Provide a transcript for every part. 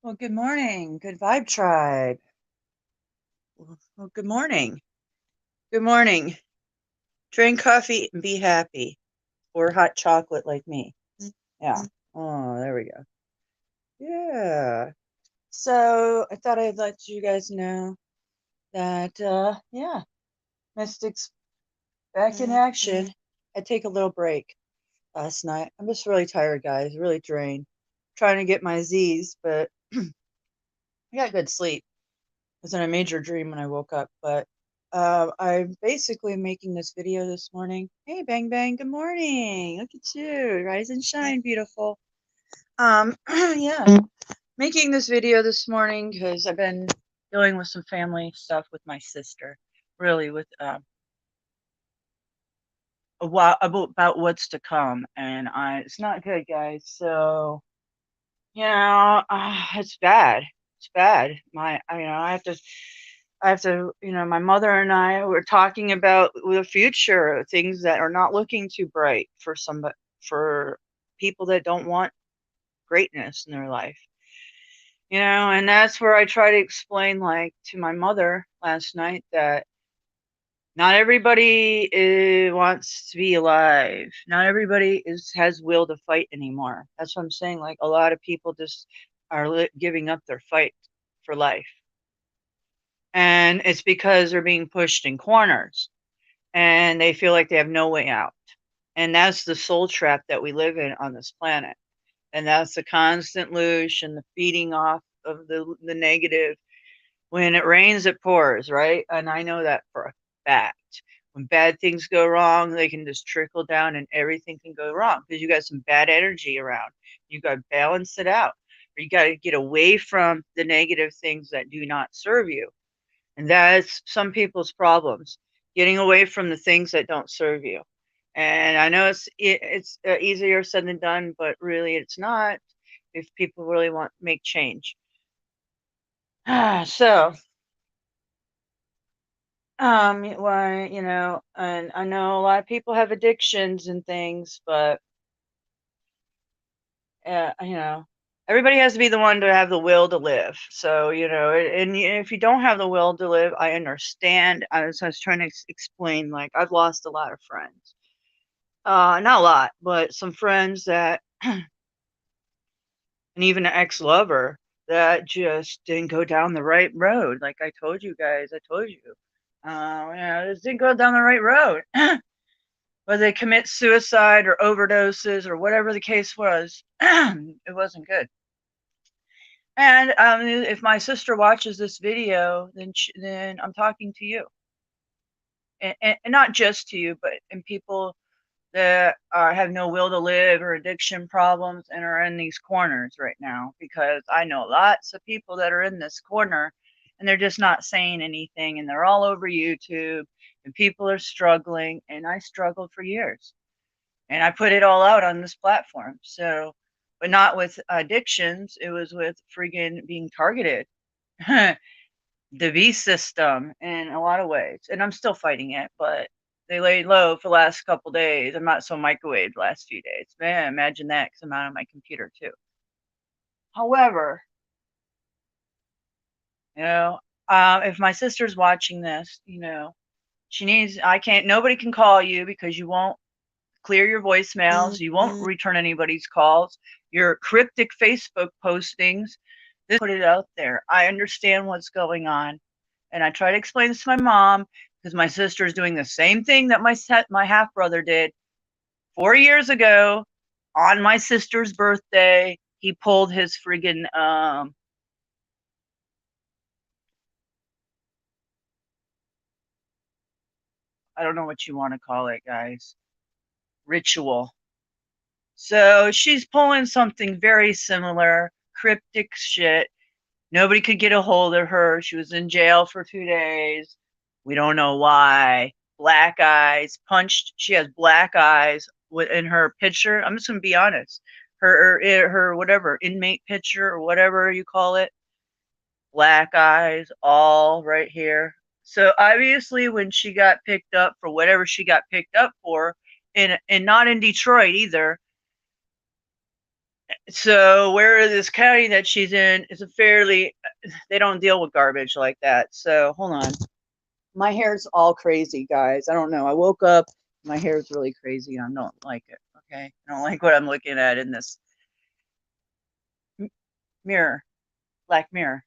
Well, good morning. Good vibe tribe. Well, good morning. Good morning. Drink coffee and be happy. Or hot chocolate like me. Yeah. Oh, there we go. Yeah. So I thought I'd let you guys know that, yeah, Mystics back in action. I take a little break last night. I'm just really tired, guys. Really drained. Trying to get my Z's, but I got good sleep. Was in a major dream when I woke up, but I'm basically making this video this morning. Hey, Bang Bang, good morning. Look at you, rise and shine, beautiful. Yeah, making this video this morning because I've been dealing with some family stuff with my sister, really with a while about what's to come, and it's not good, guys. So it's bad. It's bad. My mother and I were talking about the future, things that are not looking too bright for people that don't want greatness in their life. And that's where I try to explain, like, to my mother last night that not everybody wants to be alive. Not everybody has will to fight anymore. That's what I'm saying. Like, a lot of people just are giving up their fight for life. And it's because they're being pushed in corners and they feel like they have no way out. And that's the soul trap that we live in on this planet. And that's the constant loosh and the feeding off of the negative. When it rains, it pours, right? And I know that for a fact. When bad things go wrong, they can just trickle down and everything can go wrong because you got some bad energy around. You got to balance it out. Or you got to get away from the negative things that do not serve you. And that's some people's problems, getting away from the things that don't serve you. And I know it's easier said than done, but really it's not if people really want to make change. So, why, and I know a lot of people have addictions and things, but uh, you know, everybody has to be the one to have the will to live. So, and if you don't have the will to live, I understand. I was trying to explain, like, I've lost a lot of friends. Not a lot, but some friends that, and even an ex-lover that just didn't go down the right road. Like I told you guys, just didn't go down the right road. Whether they commit suicide or overdoses or whatever the case was, it wasn't good. And if my sister watches this video, then I'm talking to you, and not just to you, but and people that have no will to live or addiction problems and are in these corners right now, because I know lots of people that are in this corner and they're just not saying anything, and they're all over YouTube, and people are struggling, and I struggled for years and I put it all out on this platform. So, but not with addictions, it was with friggin' being targeted. The V system in a lot of ways. And I'm still fighting it, but they laid low for the last couple days. I'm not so microwaved the last few days. Man, imagine that, because I'm out on my computer too. However, you know, if my sister's watching this, nobody can call you because you won't clear your voicemails. You won't return anybody's calls. Your cryptic Facebook postings, this put it out there. I understand what's going on. And I try to explain this to my mom because my sister is doing the same thing that my half brother did 4 years ago on my sister's birthday. He pulled his friggin' I don't know what you want to call it, guys, ritual. So she's pulling something very similar, cryptic shit. Nobody could get a hold of her. She was in jail for 2 days. We don't know why. Black eyes, punched. She has black eyes in her picture. I'm just gonna be honest. Her whatever inmate picture or whatever you call it. Black eyes, all right here. So obviously, when she got picked up for whatever she got picked up for, and not in Detroit either, So where this county that she's in is a fairly, they don't deal with garbage like that. So hold on. My hair's all crazy, guys. I don't know. I woke up, my hair's really crazy. I don't like it. Okay. I don't like what I'm looking at in this mirror, black mirror,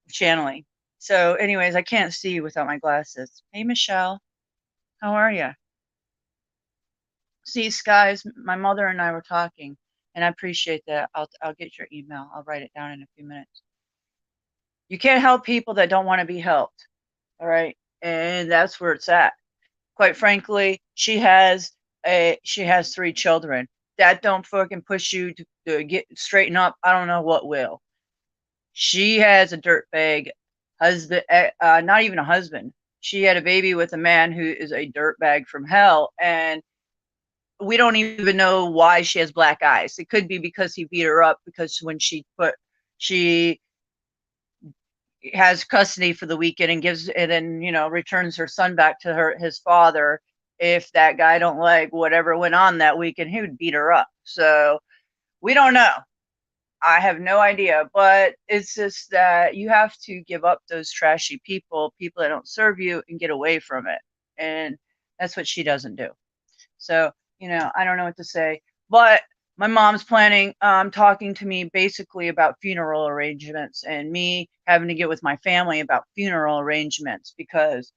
channeling. So, anyways, I can't see without my glasses. Hey, Michelle, how are you? See, Skies, my mother and I were talking, and I appreciate that. I'll get your email. I'll write it down in a few minutes. You can't help people that don't want to be helped. All right. And that's where it's at. Quite frankly, she has 3 children. That don't fucking push you to get straighten up. I don't know what will. She has a dirtbag husband, not even a husband. She had a baby with a man who is a dirtbag from hell, and we don't even know why she has black eyes. It could be because he beat her up because when she has custody for the weekend and gives and then returns her son back to his father. If that guy don't like whatever went on that weekend, he would beat her up. So we don't know. I have no idea, but it's just that you have to give up those trashy people that don't serve you, and get away from it. And that's what she doesn't do. So, I don't know what to say, but my mom's planning, talking to me basically about funeral arrangements, and me having to get with my family about funeral arrangements because,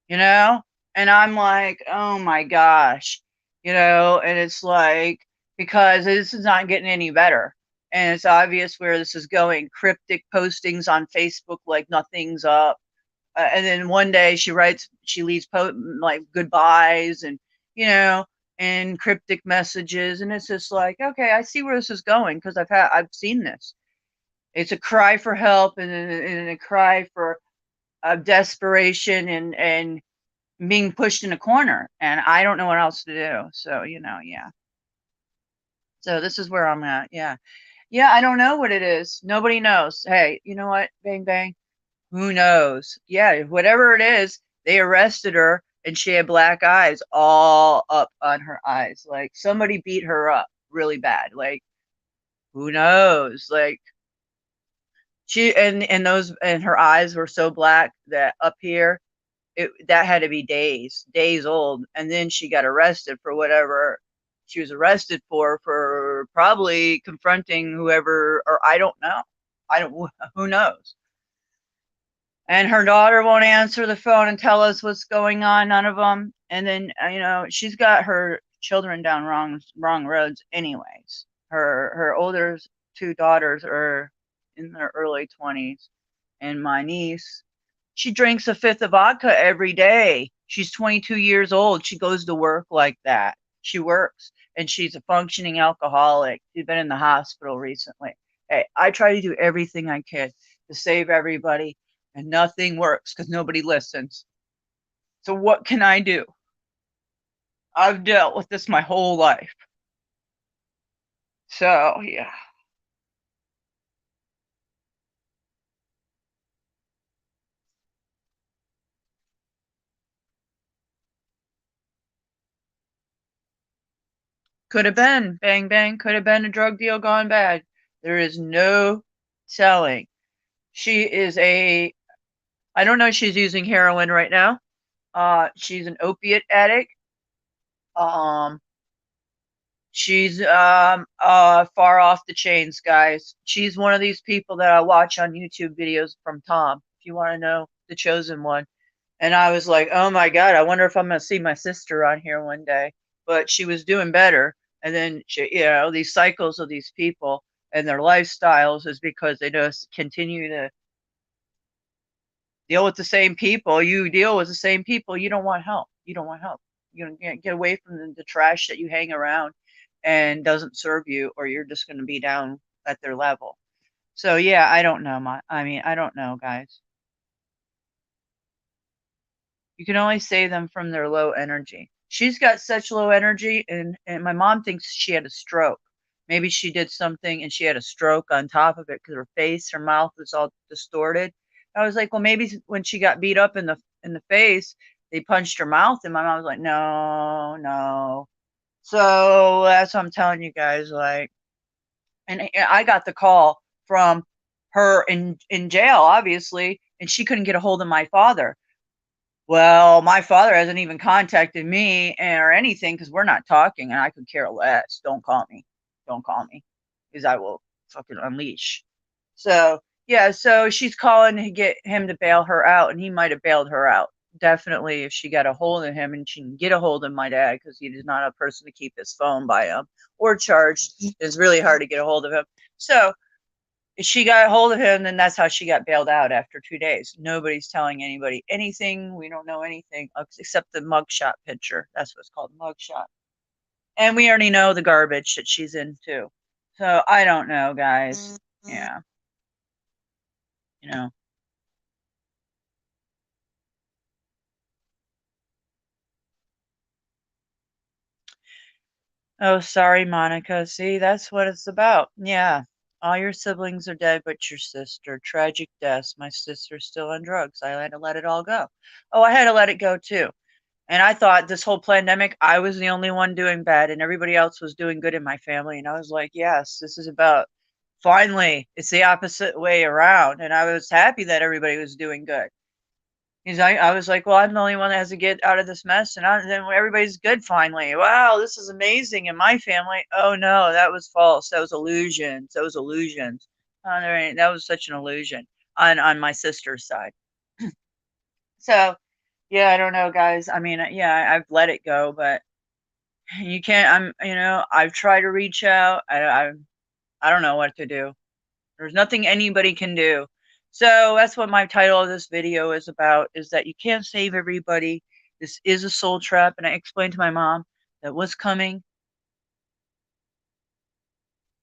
you know, and I'm like, oh my gosh, and it's like, because this is not getting any better. And it's obvious where this is going. Cryptic postings on Facebook like nothing's up, and then one day she leaves like goodbyes and you know and cryptic messages, and it's just like, okay, I see where this is going because I've seen this. It's a cry for help, and a cry for desperation, and being pushed in a corner, and I don't know what else to do. So yeah. So this is where I'm at. Yeah, yeah. I don't know what it is. Nobody knows. Hey, you know what? Bang bang. Who knows? Yeah, whatever it is, they arrested her and she had black eyes all up on her eyes. Like somebody beat her up really bad. Like who knows? Like she and her eyes were so black that up here that had to be days old. And then she got arrested for whatever she was arrested for probably confronting whoever, or I don't know. I don't who knows. And her daughter won't answer the phone and tell us what's going on, none of them. And then she's got her children down wrong roads anyways. Her older 2 daughters are in their early 20s, and my niece, she drinks a fifth of vodka every day. She's 22 years old. She goes to work like that. She works, and she's a functioning alcoholic. She's been in the hospital recently. Hey, I try to do everything I can to save everybody, and nothing works because nobody listens. So what can I do? I've dealt with this my whole life. So yeah. Could have been bang bang, could have been a drug deal gone bad. There is no telling. She is I don't know if she's using heroin right now. She's an opiate addict. Um, she's far off the chains, guys. She's one of these people that I watch on YouTube videos from Tom. If you want to know the chosen one, and I was like, oh my god, I wonder if I'm gonna see my sister on here one day. But she was doing better, and then these cycles of these people and their lifestyles is because they just continue to deal with the same people. You deal with the same people. You don't want help. You don't want help. You get away from the trash that you hang around and doesn't serve you, or you're just going to be down at their level. So yeah, I don't know. I don't know, guys. You can only save them from their low energy. She's got such low energy, and my mom thinks she had a stroke. Maybe she did something and she had a stroke on top of it because her face, her mouth was all distorted. I was like, well, maybe when she got beat up in the face, they punched her mouth, and my mom was like, no, no. So that's what I'm telling you guys. Like, and I got the call from her in jail, obviously, and she couldn't get a hold of my father. Well, my father hasn't even contacted me or anything because we're not talking, and I could care less. Don't call me. Don't call me, because I will fucking unleash. So yeah, so she's calling to get him to bail her out, and he might have bailed her out. Definitely, if she got a hold of him, and she can get a hold of my dad, because he is not a person to keep his phone by him or charged. It's really hard to get a hold of him. So if she got a hold of him, then that's how she got bailed out after 2 days. Nobody's telling anybody anything. We don't know anything except the mugshot picture. That's what's called mugshot. And we already know the garbage that she's in too. So I don't know, guys. Yeah, you know. Oh, sorry, Monica. See, that's what it's about. Yeah. All your siblings are dead but your sister. Tragic deaths. My sister's still on drugs. I had to let it all go. Oh, I had to let it go too. And I thought this whole pandemic, I was the only one doing bad and everybody else was doing good in my family. And I was like, yes, this is about finally, it's the opposite way around. And I was happy that everybody was doing good. Because I was like, well, I'm the only one that has to get out of this mess. And then everybody's good finally. Wow, this is amazing in my family. Oh, no, that was false. That was illusions. That was illusions. That was such an illusion on my sister's side. So, yeah, I don't know, guys. I mean, yeah, I've let it go, but you can't. I've tried to reach out. I don't know what to do. There's nothing anybody can do. So that's what my title of this video is about, is that you can't save everybody. This is a soul trap. And I explained to my mom that what's coming,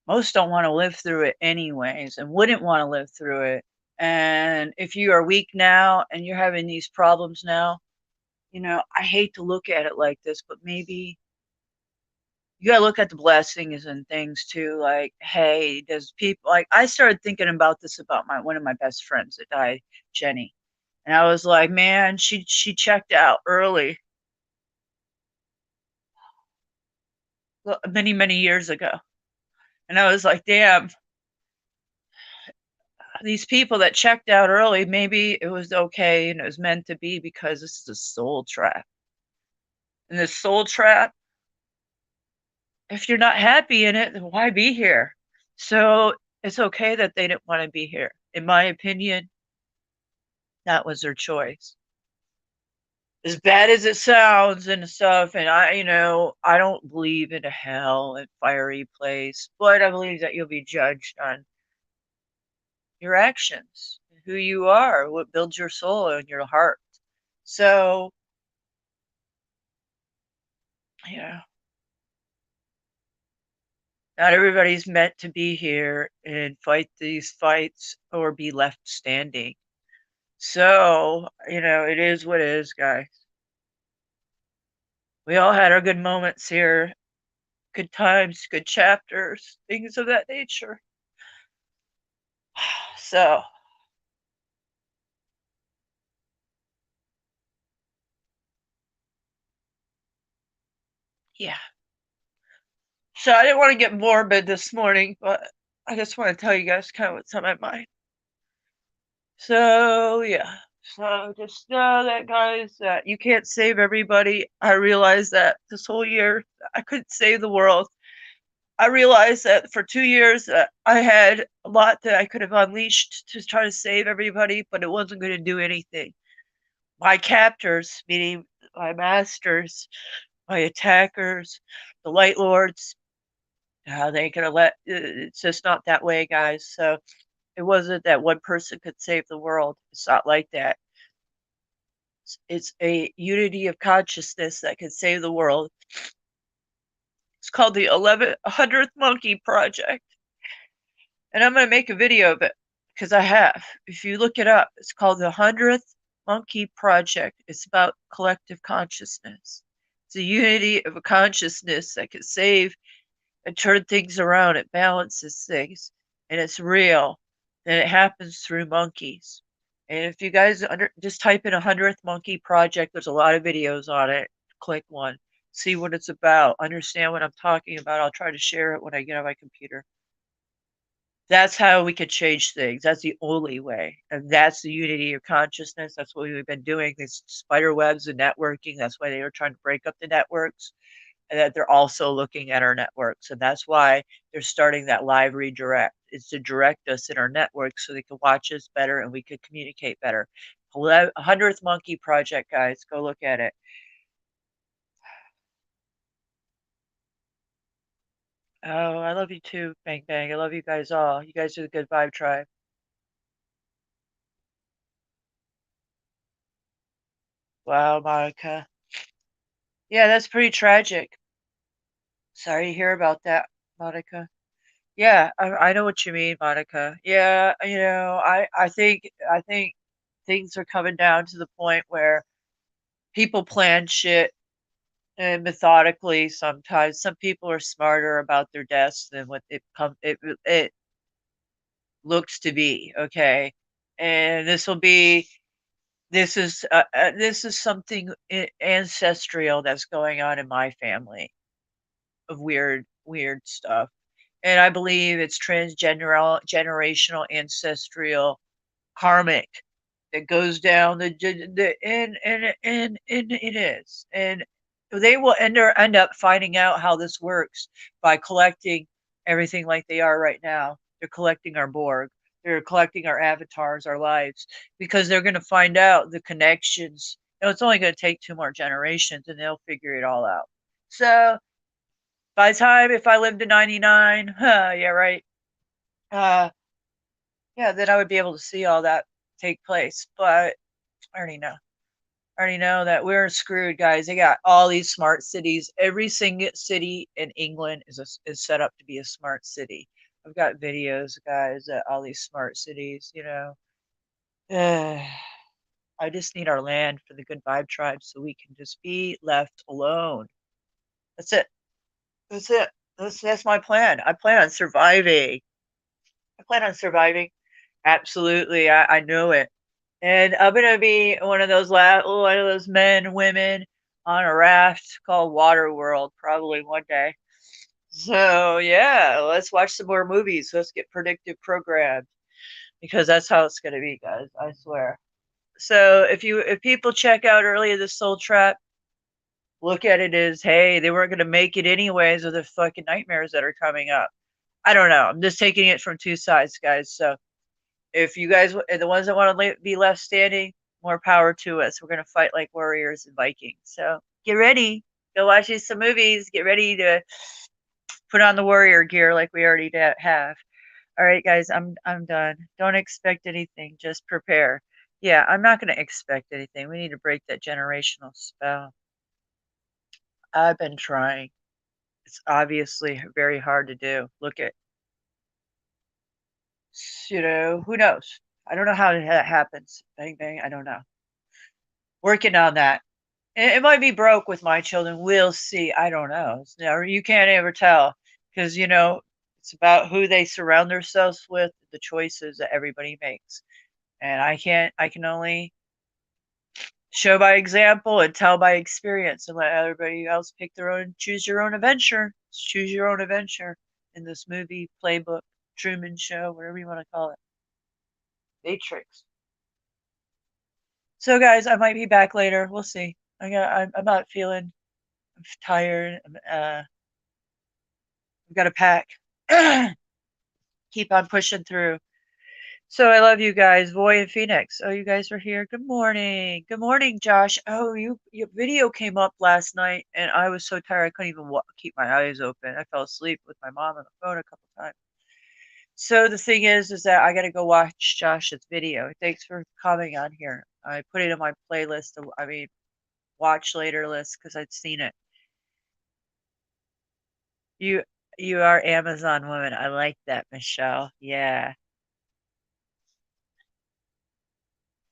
most don't want to live through it anyways and wouldn't want to live through it. And if you are weak now and you're having these problems now, I hate to look at it like this, but maybe you gotta look at the blessings and things too. Like, hey, does people like I started thinking about this about my one of my best friends that died, Jenny. And I was like, man, she checked out early many, many years ago. And I was like, damn, these people that checked out early, maybe it was okay and it was meant to be, because this is a soul trap. And this soul trap, if you're not happy in it, then why be here? So it's okay that they didn't want to be here. In my opinion, that was their choice. As bad as it sounds and stuff, and I don't believe in a hell and fiery place, but I believe that you'll be judged on your actions, who you are, what builds your soul and your heart. So, yeah, not everybody's meant to be here and fight these fights or be left standing. So, it is what it is, guys. We all had our good moments here, good times, good chapters, things of that nature. So, yeah. So I didn't want to get morbid this morning, but I just want to tell you guys kind of what's on my mind. So, yeah. So just know that, guys, that you can't save everybody. I realized that this whole year I couldn't save the world. I realized that for 2 years I had a lot that I could have unleashed to try to save everybody, but it wasn't going to do anything. My captors, meaning my masters, my attackers, the light lords, they could have it's just not that way, guys. So it wasn't that one person could save the world. It's not like that. It's a unity of consciousness that can save the world. It's called the 100th Monkey Project. And I'm going to make a video of it, because I have. If you look it up, it's called the 100th Monkey Project. It's about collective consciousness. It's a unity of a consciousness that can save and turn things around. It balances things, and it's real. And it happens through monkeys. And if you guys just type in 100th Monkey Project, there's a lot of videos on it. Click one. see what it's about, understand what I'm talking about. I'll try to share it when I get on my computer. That's how we could change things. That's the only way. And that's the unity of consciousness. That's what we've been doing. These spider webs and networking. That's why they were trying to break up the networks. And that they're also looking at our networks. And that's why they're starting that live redirect. It's to direct us in our network so they can watch us better and we could communicate better. 100th Monkey Project, guys. Go look at it. Oh, I love you too, Bang Bang. I love you guys all. You guys are the good vibe tribe. Wow, Monica. Yeah, that's pretty tragic. Sorry to hear about that, Monica. Yeah, I know what you mean, Monica. Yeah, I think things are coming down to the point where people plan shit and methodically sometimes. Some people are smarter about their deaths than what it looks to be, okay? And this is something ancestral that's going on in my family of weird stuff. And I believe it's generational ancestral karmic that goes down and it is. And they will end up finding out how this works by collecting everything like they are right now. They're collecting our Borg. They're collecting our avatars, our lives, because they're going to find out the connections. It's only going to take 2 more generations, and they'll figure it all out. So by the time if I live to 99, yeah, right. Uh, yeah, then I would be able to see all that take place. But I already know. I already know that we're screwed, guys. They got all these smart cities. Every single city in England is set up to be a smart city. I've got videos, guys, at all these smart cities. I just need our land for the good vibe tribe so we can just be left alone. That's it. That's it. That's my plan. I plan on surviving. I plan on surviving. Absolutely. I know it. And I'm gonna be one of those men, women on a raft called Waterworld probably one day. So yeah, let's watch some more movies. Let's get predictive programmed because that's how it's gonna be, guys. I swear. So if people check out earlier the Soul Trap, look at it as hey, they weren't gonna make it anyways with the fucking nightmares that are coming up. I don't know. I'm just taking it from two sides, guys. So if you guys are the ones that want to be left standing, more power to us. We're going to fight like warriors and Vikings. So get ready. Go watch some movies. Get ready to put on the warrior gear like we already have. All right, guys, I'm done. Don't expect anything. Just prepare. Yeah, I'm not going to expect anything. We need to break that generational spell. I've been trying. It's obviously very hard to do. Look at, who knows? I don't know how that happens. Bang, bang. I don't know. Working on that. It might be broke with my children. We'll see. I don't know. You can't ever tell because it's about who they surround themselves with, the choices that everybody makes, and I can only show by example and tell by experience and let everybody else pick their own, choose your own adventure. Choose your own adventure in this movie, playbook, Truman Show, whatever you want to call it, Matrix. So, guys, I might be back later. We'll see. I'm not feeling. I'm tired. I've got to pack. Keep on pushing through. So I love you guys, Voy and Phoenix. Oh, you guys are here. Good morning. Good morning, Josh. Oh, your video came up last night, and I was so tired I couldn't even keep my eyes open. I fell asleep with my mom on the phone a couple times. So the thing is that I got to go watch Josh's video. Thanks for coming on here. I put it in my playlist. Watch later list because I'd seen it. You you are Amazon woman. I like that, Michelle. Yeah.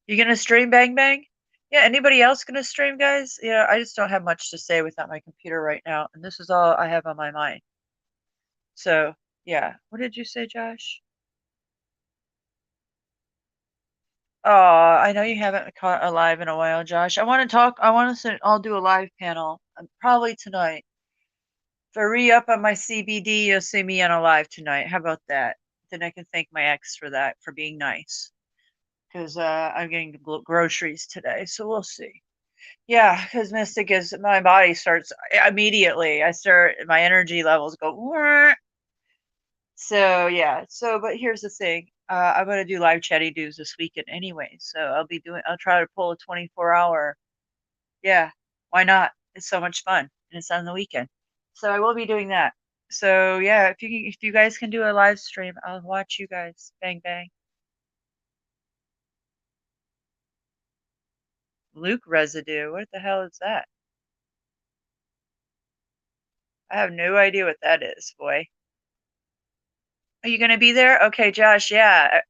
You gonna stream Bang Bang? Yeah, anybody else gonna stream, guys? Yeah, I just don't have much to say without my computer right now, and this is all I have on my mind. So, yeah. What did you say, Josh? Oh, I know you haven't caught a live in a while, Josh. I want to talk. I want to. I'll do a live panel probably tonight. If I re-up on my CBD, you'll see me on a live tonight. How about that? Then I can thank my ex for that, for being nice. Because I'm getting groceries today, so we'll see. Yeah, because Mystic is my body starts immediately. My energy levels go. "Wah." So yeah. So, but here's the thing. I'm gonna do live chatty doos this weekend anyway. So I'll try to pull a 24-hour. Yeah, why not? It's so much fun, and it's on the weekend. So I will be doing that. So yeah, if you guys can do a live stream, I'll watch you guys. Bang bang. Luke residue. What the hell is that? I have no idea what that is, boy. Are you gonna be there? Okay, Josh. Yeah,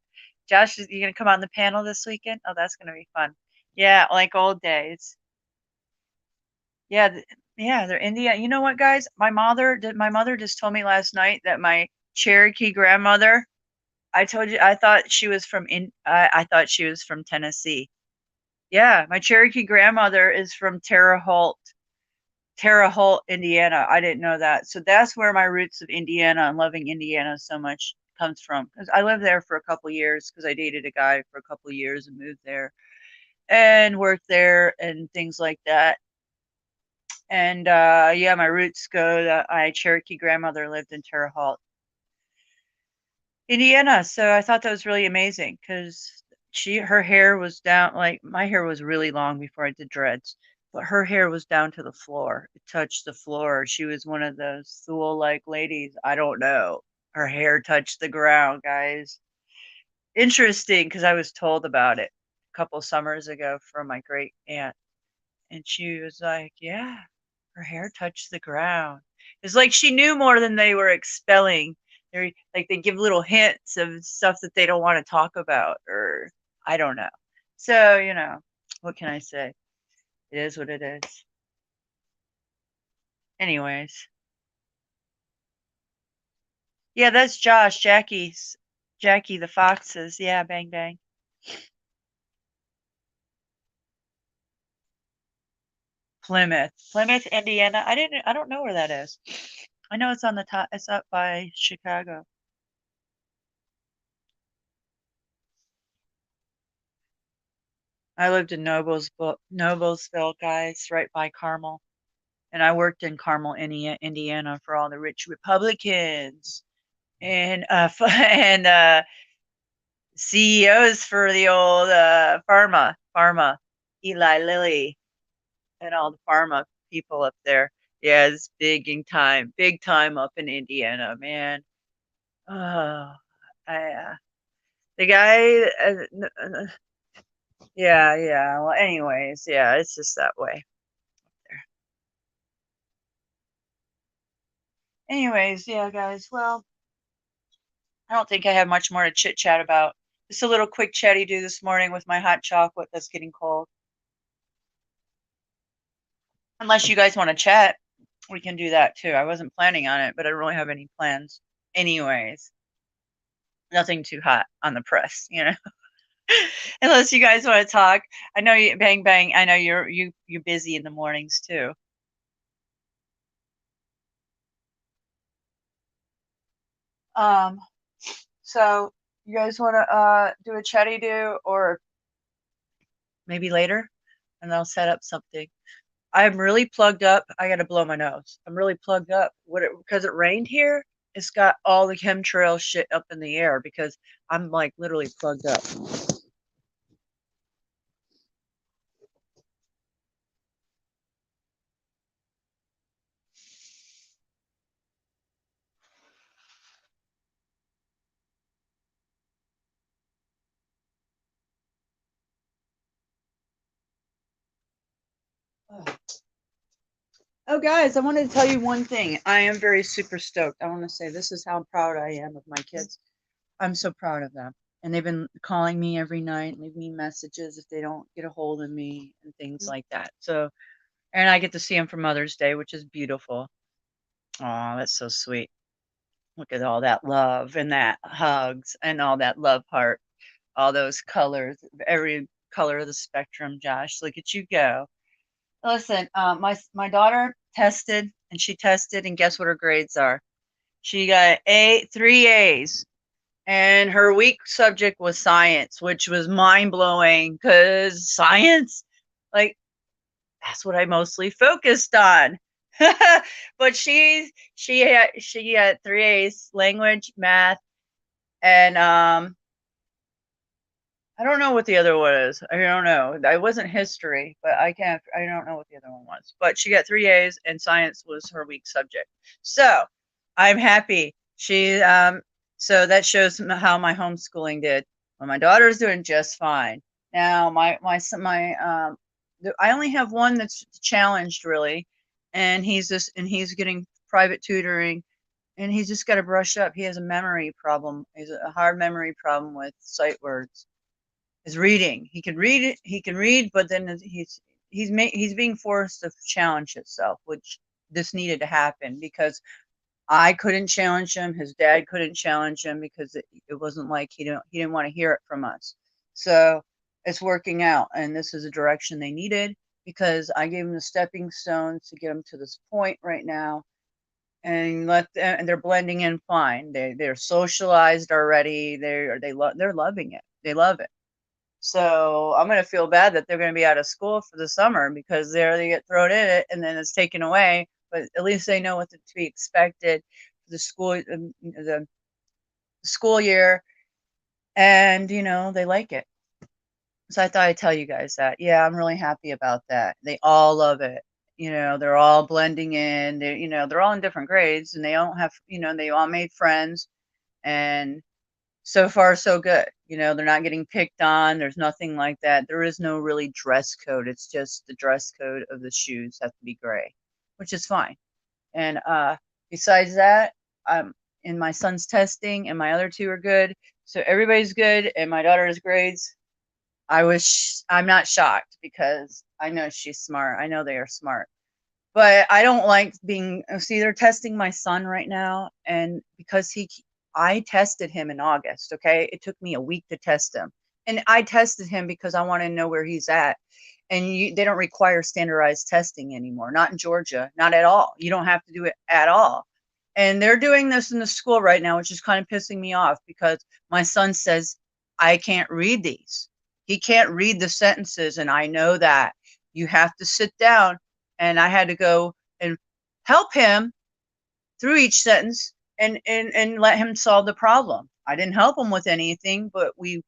Josh, you gonna come on the panel this weekend? Oh, that's gonna be fun. Yeah, like old days. Yeah, yeah, they're India. You know what, guys? My mother just told me last night that my Cherokee grandmother. I told you I thought she was I thought she was from Tennessee. Yeah, my Cherokee grandmother is from Terre Haute, Indiana. I didn't know that. So that's where my roots of Indiana and loving Indiana so much comes from. Because I lived there for a couple years because I dated a guy for a couple years and moved there and worked there and things like that. And yeah, my roots go that my Cherokee grandmother lived in Terre Haute, Indiana. So I thought that was really amazing because her hair was down, like my hair was really long before I did dreads, but her hair was down to the floor. It touched the floor. She was one of those Thule like ladies. I don't know. Her hair touched the ground, guys. Interesting because I was told about it a couple summers ago from my great aunt. And she was like, yeah, her hair touched the ground. It's like she knew more than they were expelling. They're like they give little hints of stuff that they don't want to talk about, or I don't know. So, what can I say? It is what it is. Anyways. Yeah, that's Jackie the Foxes. Yeah, bang bang. Plymouth, Indiana. I don't know where that is. I know it's on the top. It's up by Chicago. I lived in Noblesville, guys, right by Carmel. And I worked in Carmel, Indiana, for all the rich Republicans and and CEOs for the old pharma, Eli Lilly, and all the pharma people up there. Yeah, it's big time up in Indiana, man. Oh, I, the guy, yeah, yeah. Well, anyways, yeah, it's just that way. Anyways, yeah, guys. Well, I don't think I have much more to chit chat about. Just a little quick chatty do this morning with my hot chocolate that's getting cold. Unless you guys want to chat, we can do that too. I wasn't planning on it, but I don't really have any plans. Anyways, nothing too hot on the press. Unless you guys want to talk. I know you bang bang. I know you're busy in the mornings too. Um, so you guys want to do a chatty do or maybe later, and I'll set up something. I'm really plugged up. I gotta blow my nose. I'm really plugged up. Because it rained here, it's got all the chemtrail shit up in the air because I'm like literally plugged up. Oh, guys, I wanted to tell you one thing. I am very super stoked. I want to say this is how proud I am of my kids. I'm so proud of them. And they've been calling me every night, leaving me messages if they don't get a hold of me and things like that. So, and I get to see them for Mother's Day, which is beautiful. Oh, that's so sweet. Look at all that love and that hugs and all that love heart, all those colors, every color of the spectrum, Josh. Look at you go. Listen, my daughter tested, and she tested, and guess what her grades are? She got 3 A's, and her weak subject was science, which was mind-blowing because science? Like, that's what I mostly focused on. But she had 3 A's, language, math, and, I don't know what the other one is. I don't know. It wasn't history, but I don't know what the other one was. But she got 3 A's, and science was her weak subject. So, I'm happy. So that shows how my homeschooling did. Well, my daughter's doing just fine. Now, I only have one that's challenged really, and he's getting private tutoring, and he's just got to brush up. He has a memory problem. He's a hard memory problem with sight words. His reading. He can read it. He can read, but then he's being forced to challenge himself, which this needed to happen because I couldn't challenge him. His dad couldn't challenge him because it wasn't like he didn't want to hear it from us. So it's working out, and this is a direction they needed because I gave them the stepping stones to get them to this point right now, and they're blending in fine. They're socialized already. They're loving it. They love it. So I'm gonna feel bad that they're gonna be out of school for the summer because they get thrown in it and then it's taken away. But at least they know what to be expected for the school year, and they like it. So I thought I'd tell you guys that. Yeah, I'm really happy about that. They all love it. They're all blending in. They're all in different grades, and they all made friends, and so far so good. They're not getting picked on. There's nothing like that. There is no really dress code. It's just the dress code of the shoes have to be gray, which is fine. And besides that, in my son's testing and my other two are good. So everybody's good, and my daughter's grades. I'm not shocked because I know she's smart. I know they are smart. But I don't like being see, they're testing my son right now, and because I tested him in August, okay? It took me a week to test him. And I tested him because I wanna know where he's at. And they don't require standardized testing anymore, not in Georgia, not at all. You don't have to do it at all. And they're doing this in the school right now, which is kind of pissing me off because my son says, "I can't read these." He can't read the sentences, and I know that. You have to sit down, and I had to go and help him through each sentence and let him solve the problem. I didn't help him with anything, but we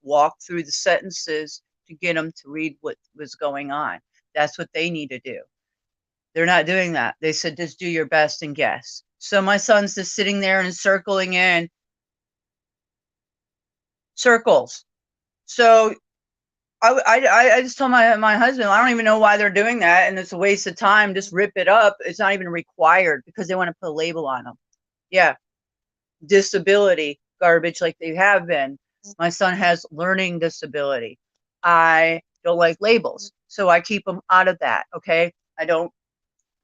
walked through the sentences to get him to read what was going on. That's what they need to do. They're not doing that. They said, just do your best and guess. So my son's just sitting there and circling in circles. So I just told my husband, I don't even know why they're doing that, and it's a waste of time. Just rip it up. It's not even required because they want to put a label on them. Yeah, disability garbage like they have been. My son has learning disability. I don't like labels, so I keep them out of that. Okay, I don't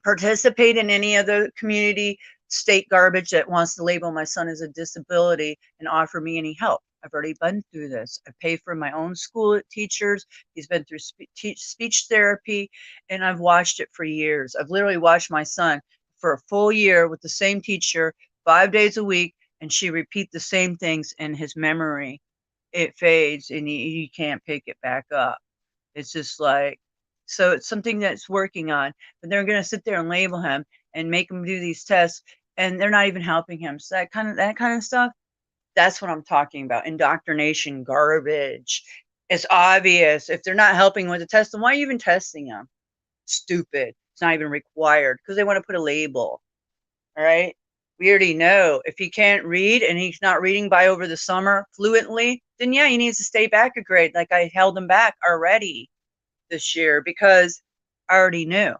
participate in any of the community state garbage that wants to label my son as a disability and offer me any help. I've already been through this. I pay for my own school teachers. He's been through speech therapy, and I've watched it for years. I've literally watched my son for a full year with the same teacher 5 days a week, and she repeat the same things, and his memory, it fades, and he can't pick it back up. It's just like, so it's something that's working on, but they're gonna sit there and label him and make him do these tests, and they're not even helping him. So that kind of stuff, that's what I'm talking about. Indoctrination garbage. It's obvious. If they're not helping with the test, then why are you even testing them? Stupid. It's not even required because they want to put a label. All right. We already know if he can't read and he's not reading by over the summer fluently, then yeah, he needs to stay back a grade. Like I held him back already this year because I already knew.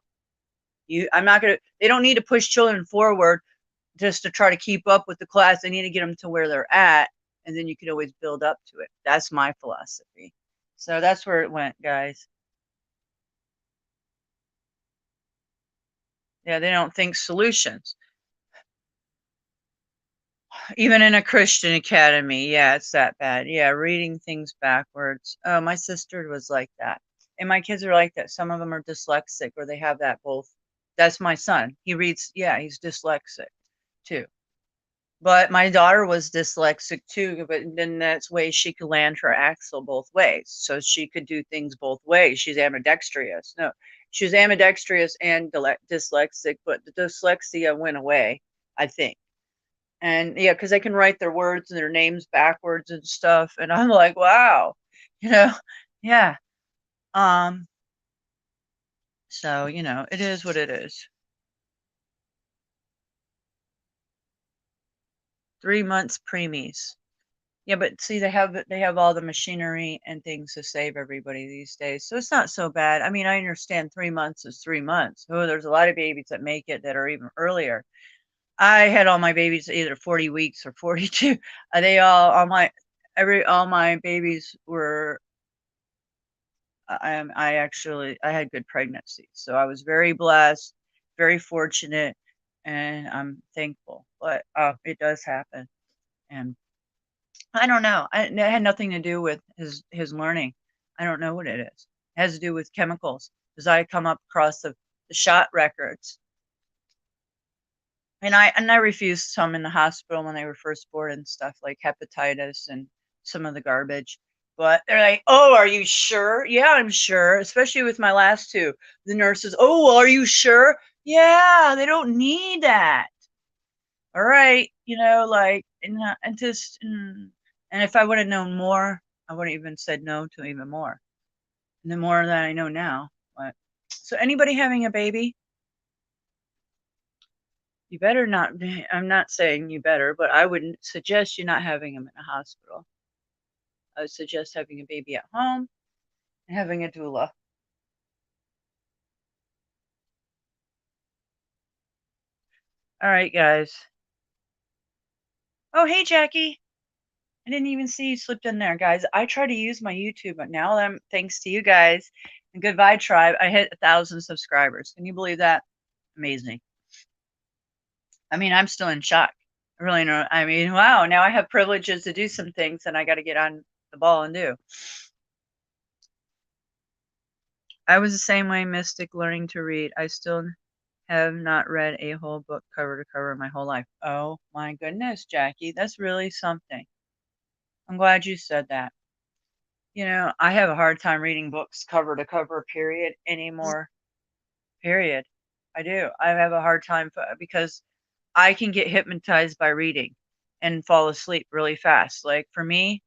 I'm not gonna. They don't need to push children forward just to try to keep up with the class. They need to get them to where they're at, and then you can always build up to it. That's my philosophy. So that's where it went, guys. Yeah, they don't think solutions. Even in a Christian academy, yeah, it's that bad. Yeah, reading things backwards. Oh, my sister was like that. And my kids are like that. Some of them are dyslexic or they have that both. That's my son. He reads, yeah, he's dyslexic too. But my daughter was dyslexic too, but then that's way she could land her axle both ways. So she could do things both ways. She's ambidextrous. No, she was ambidextrous and dyslexic, but the dyslexia went away, I think. And yeah, because they can write their words and their names backwards and stuff. And I'm like, wow, you know, yeah. Um, so, it is what it is. 3 months preemies. Yeah, but see, they have all the machinery and things to save everybody these days, so it's not so bad. I mean, I understand 3 months is 3 months. Oh, there's a lot of babies that make it that are even earlier. I had all my babies either 40 weeks or 42. They all my babies were I had good pregnancies, so I was very blessed, very fortunate, and I'm thankful. But it does happen, and I don't know. It had nothing to do with his learning. I don't know what it is. It has to do with chemicals, because I come up across the shot records, and I refused some in the hospital when they were first born and stuff like hepatitis and some of the garbage. But they're like, "Oh, are you sure?" "Yeah, I'm sure." Especially with my last two, the nurses, "Oh, well, are you sure?" "Yeah, they don't need that." All right, like, and just, and if I would have known more, I would have even said no to even more. And the more that I know now, but so anybody having a baby, you better not. I'm not saying you better, but I wouldn't suggest you not having them in a hospital. I would suggest having a baby at home and having a doula. All right, guys. Oh, hey, Jackie. I didn't even see you slipped in there, guys. I try to use my YouTube, but now that thanks to you guys and Goodbye Tribe, I hit 1,000 subscribers. Can you believe that? Amazing. I mean, I'm still in shock. I really know. I mean, wow, now I have privileges to do some things and I got to get on the ball and do. I was the same way, Mystic, learning to read. I still have not read a whole book cover to cover my whole life. Oh my goodness, Jackie, that's really something. I'm glad you said that. I have a hard time reading books cover to cover, period, anymore. Period. I do. I have a hard time because I can get hypnotized by reading and fall asleep really fast. Like for me,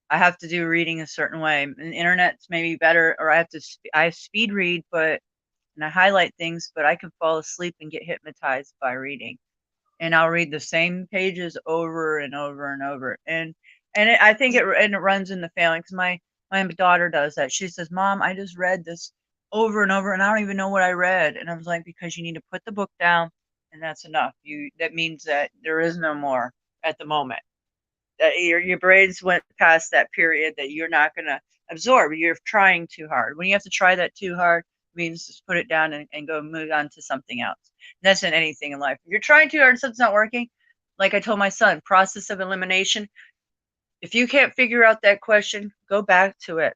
I have to do reading a certain way. And the internet's maybe better, or I speed read, and I highlight things, but I can fall asleep and get hypnotized by reading. And I'll read the same pages over and over and over. I think it runs in the family because my daughter does that. She says, "Mom, I just read this over and over, and I don't even know what I read." And I was like, "Because you need to put the book down, and that's enough. That means that there is no more at the moment. That your brains went past that period that you're not going to absorb. You're trying too hard. When you have to try that too hard, it means just put it down and go move on to something else." And that's in anything in life. If you're trying too hard and something's not working, like I told my son, process of elimination. If you can't figure out that question, go back to it.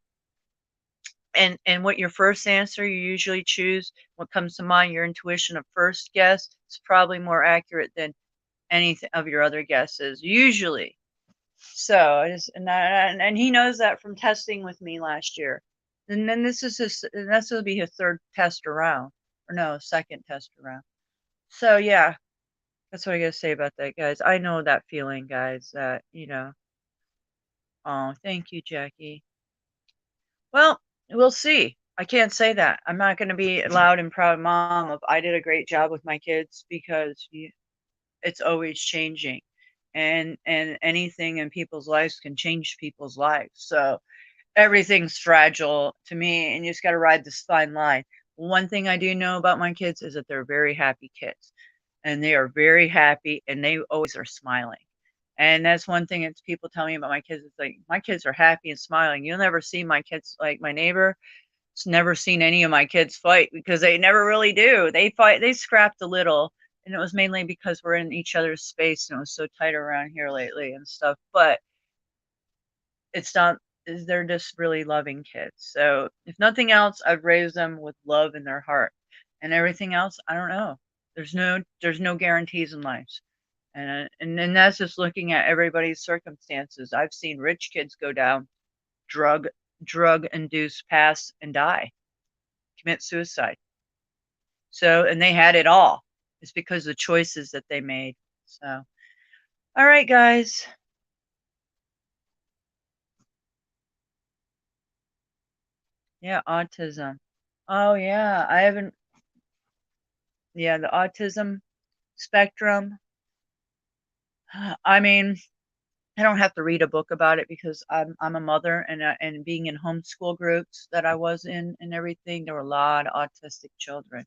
And what your first answer you usually choose, what comes to mind, your intuition of first guess, is probably more accurate than any of your other guesses, usually. So I just and he knows that from testing with me last year. And then this will be his third test around. Or no, second test around. So yeah, that's what I gotta say about that, guys. I know that feeling, guys, oh, thank you, Jackie. Well, we'll see. I can't say that. I'm not gonna be a loud and proud mom of I did a great job with my kids because it's always changing. And anything in people's lives can change people's lives. So everything's fragile to me, and you just got to ride this fine line. One thing I do know about my kids is that they're very happy kids, and they are very happy, and they always are smiling. And that's one thing that people tell me about my kids. It's like my kids are happy and smiling. You'll never see my kids like my neighbor. It's never seen any of my kids fight because they never really do. They fight. They scrapped a little, and it was mainly because we're in each other's space, and it was so tight around here lately and stuff. But it's not is they're just really loving kids. So if nothing else, I've raised them with love in their heart, and everything else, I don't know. There's no guarantees in life. And then that's just looking at everybody's circumstances. I've seen rich kids go down drug drug induced paths and die, commit suicide. So, and they had it all. It's because of the choices that they made. So, all right, guys. Yeah, autism. Oh, yeah. I haven't, yeah, the autism spectrum. I mean, I don't have to read a book about it because I'm a mother, and being in homeschool groups that I was in and everything, there were a lot of autistic children.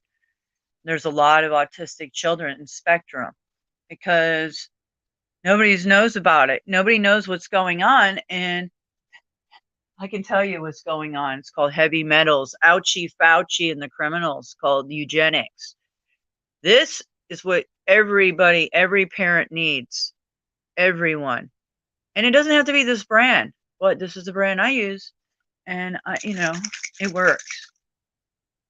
There's a lot of autistic children in spectrum because nobody knows about it. Nobody knows what's going on, and I can tell you what's going on. It's called heavy metals. Ouchie Fauci and the criminals called eugenics. This is what everybody, every parent needs. Everyone. And it doesn't have to be this brand, but this is the brand I use. And it works.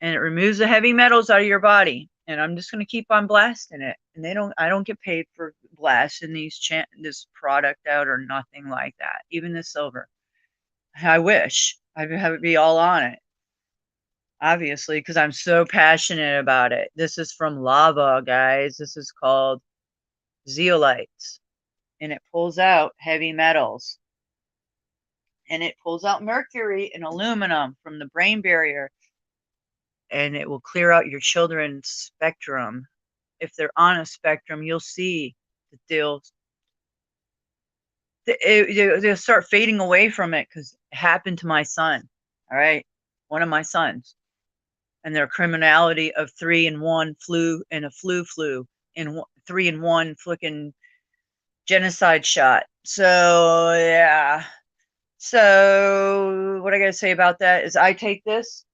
And it removes the heavy metals out of your body. And I'm just going to keep on blasting it. And I don't get paid for blasting this product out or nothing like that. Even the silver. I wish I'd have it be all on it. Obviously, because I'm so passionate about it. This is from lava, guys. This is called zeolites. And it pulls out heavy metals. And it pulls out mercury and aluminum from the brain barrier. And it will clear out your children's spectrum. If they're on a spectrum, you'll see that they'll start fading away from it, because it happened to my son. All right. One of my sons. And their criminality of 3-in-1 flu and a flu in 3-in-1 flicking genocide shot. So yeah. So what I gotta say about that is I take this,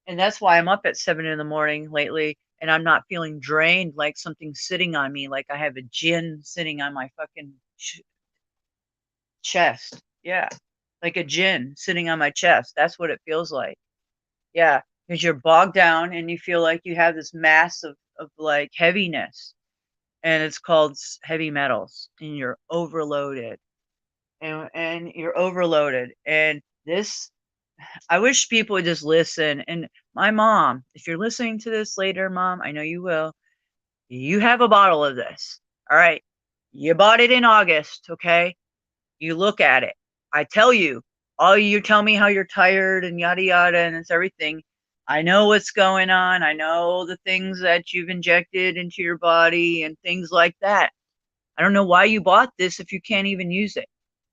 and that's why I'm up at 7 in the morning lately, and I'm not feeling drained like something's sitting on me, like I have a djinn sitting on my fucking chest. Yeah, like a djinn sitting on my chest. That's what it feels like. Yeah, because you're bogged down and you feel like you have this mass of like heaviness, and it's called heavy metals, and you're overloaded, and you're overloaded. And this, I wish people would just listen. And my mom, if you're listening to this later, Mom, I know you will, you have a bottle of this. All right. You bought it in August, okay? You look at it. I tell you, all you tell me how you're tired and yada yada, and it's everything. I know what's going on. I know the things that you've injected into your body and things like that. I don't know why you bought this if you can't even use it.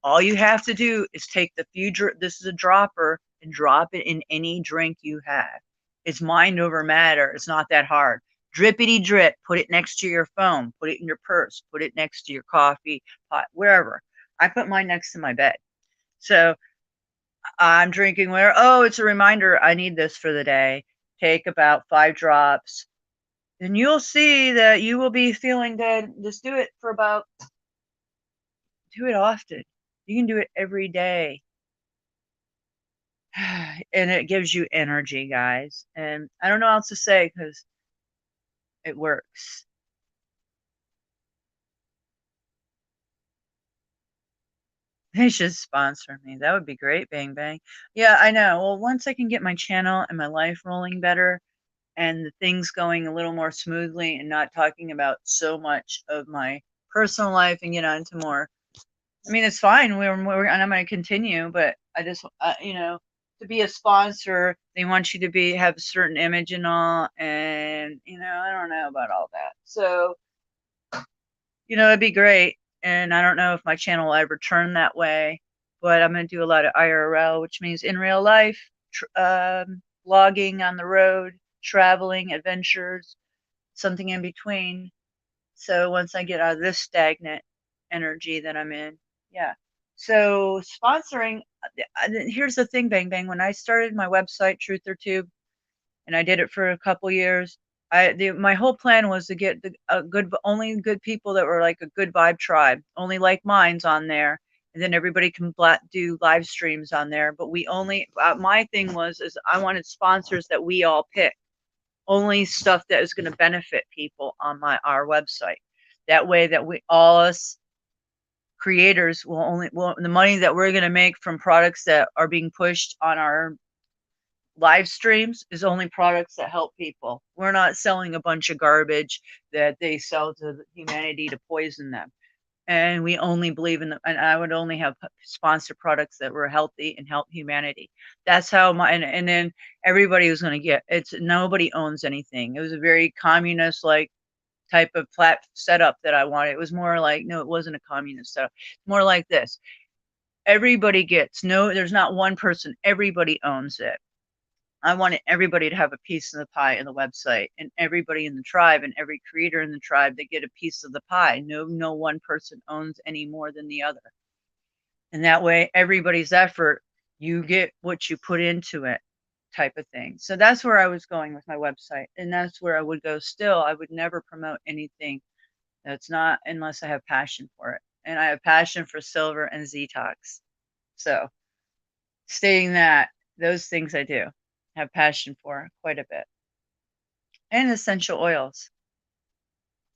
All you have to do is take the few, this is a dropper, and drop it in any drink you have. It's mind over matter. It's not that hard. Drippity drip, put it next to your phone, put it in your purse, put it next to your coffee pot, wherever. I put mine next to my bed. So I'm drinking where, oh, it's a reminder I need this for the day. Take about 5 drops, and you'll see that you will be feeling good. Just do it do it often. You can do it every day. And it gives you energy, guys. And I don't know what else to say because it works. They should sponsor me. That would be great, Bang Bang. Yeah, I know. Well, once I can get my channel and my life rolling better and the things going a little more smoothly and not talking about so much of my personal life and get on to more. I mean, it's fine. And I'm going to continue, but I just, to be a sponsor, they want you to have a certain image and all. And, I don't know about all that. So, it'd be great. And I don't know if my channel will ever turn that way, but I'm going to do a lot of IRL, which means in real life, vlogging on the road, traveling, adventures, something in between. So once I get out of this stagnant energy that I'm in, yeah. So sponsoring, here's the thing, Bang Bang. When I started my website, TruthOrTube, and I did it for a couple years, my whole plan was to get only good people that were like a good vibe tribe, only like minds on there, and then everybody can do live streams on there. But we only, my thing is I wanted sponsors that we all pick, only stuff that is going to benefit people on our website. That way that we all us creators will the money that we're going to make from products that are being pushed on our live streams is only products that help people. We're not selling a bunch of garbage that they sell to humanity to poison them. And we only believe in and I would only have sponsored products that were healthy and help humanity. That's how and then everybody was going to get, nobody owns anything. It was a very communist like type of setup that I wanted. It was more like, no, it wasn't a communist setup. More like this. Everybody gets, there's not one person, everybody owns it. I wanted everybody to have a piece of the pie in the website, and everybody in the tribe and every creator in the tribe, they get a piece of the pie. No one person owns any more than the other. And that way, everybody's effort, you get what you put into it, type of thing. So that's where I was going with my website. And that's where I would go still. I would never promote anything that's not, unless I have passion for it. And I have passion for silver and Zetox. So stating that, those things I do have passion for quite a bit. And essential oils.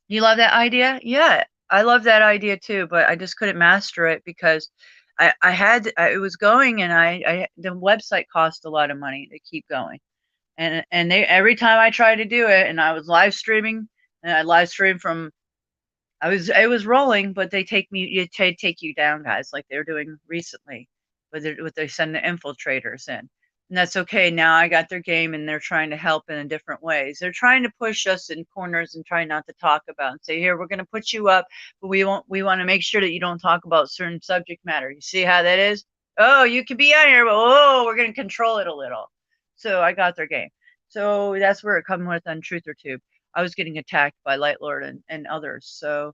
You love that idea? Yeah, I love that idea too, but I just couldn't master it because it was going, and the website cost a lot of money to keep going. And they, every time I tried to do it, and I was live streaming, and I live streamed from, it was rolling, but they take you down, guys, like they're doing recently, but they send the infiltrators in. And that's okay. Now I got their game, and they're trying to help in different ways. They're trying to push us in corners and try not to talk about and say, here, we're going to put you up, but we want to make sure that you don't talk about certain subject matter. You see how that is? Oh, you could be on here, but we're going to control it a little. So I got their game. So that's where it comes with on Truth or Tube. I was getting attacked by Light Lord and others. So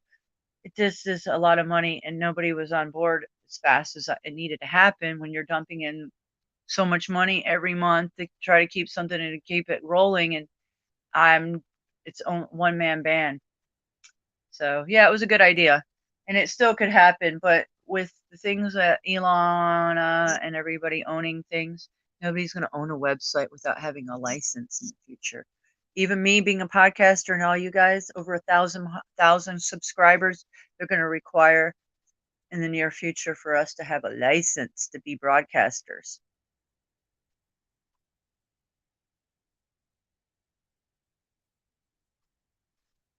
it just is a lot of money, and nobody was on board as fast as it needed to happen when you're dumping in so much money every month to try to keep something and to keep it rolling. And it's one man band. So yeah, it was a good idea, and it still could happen. But with the things that Ilana and everybody owning things, nobody's going to own a website without having a license in the future. Even me being a podcaster and all you guys, over 1,000 subscribers, they're going to require in the near future for us to have a license to be broadcasters.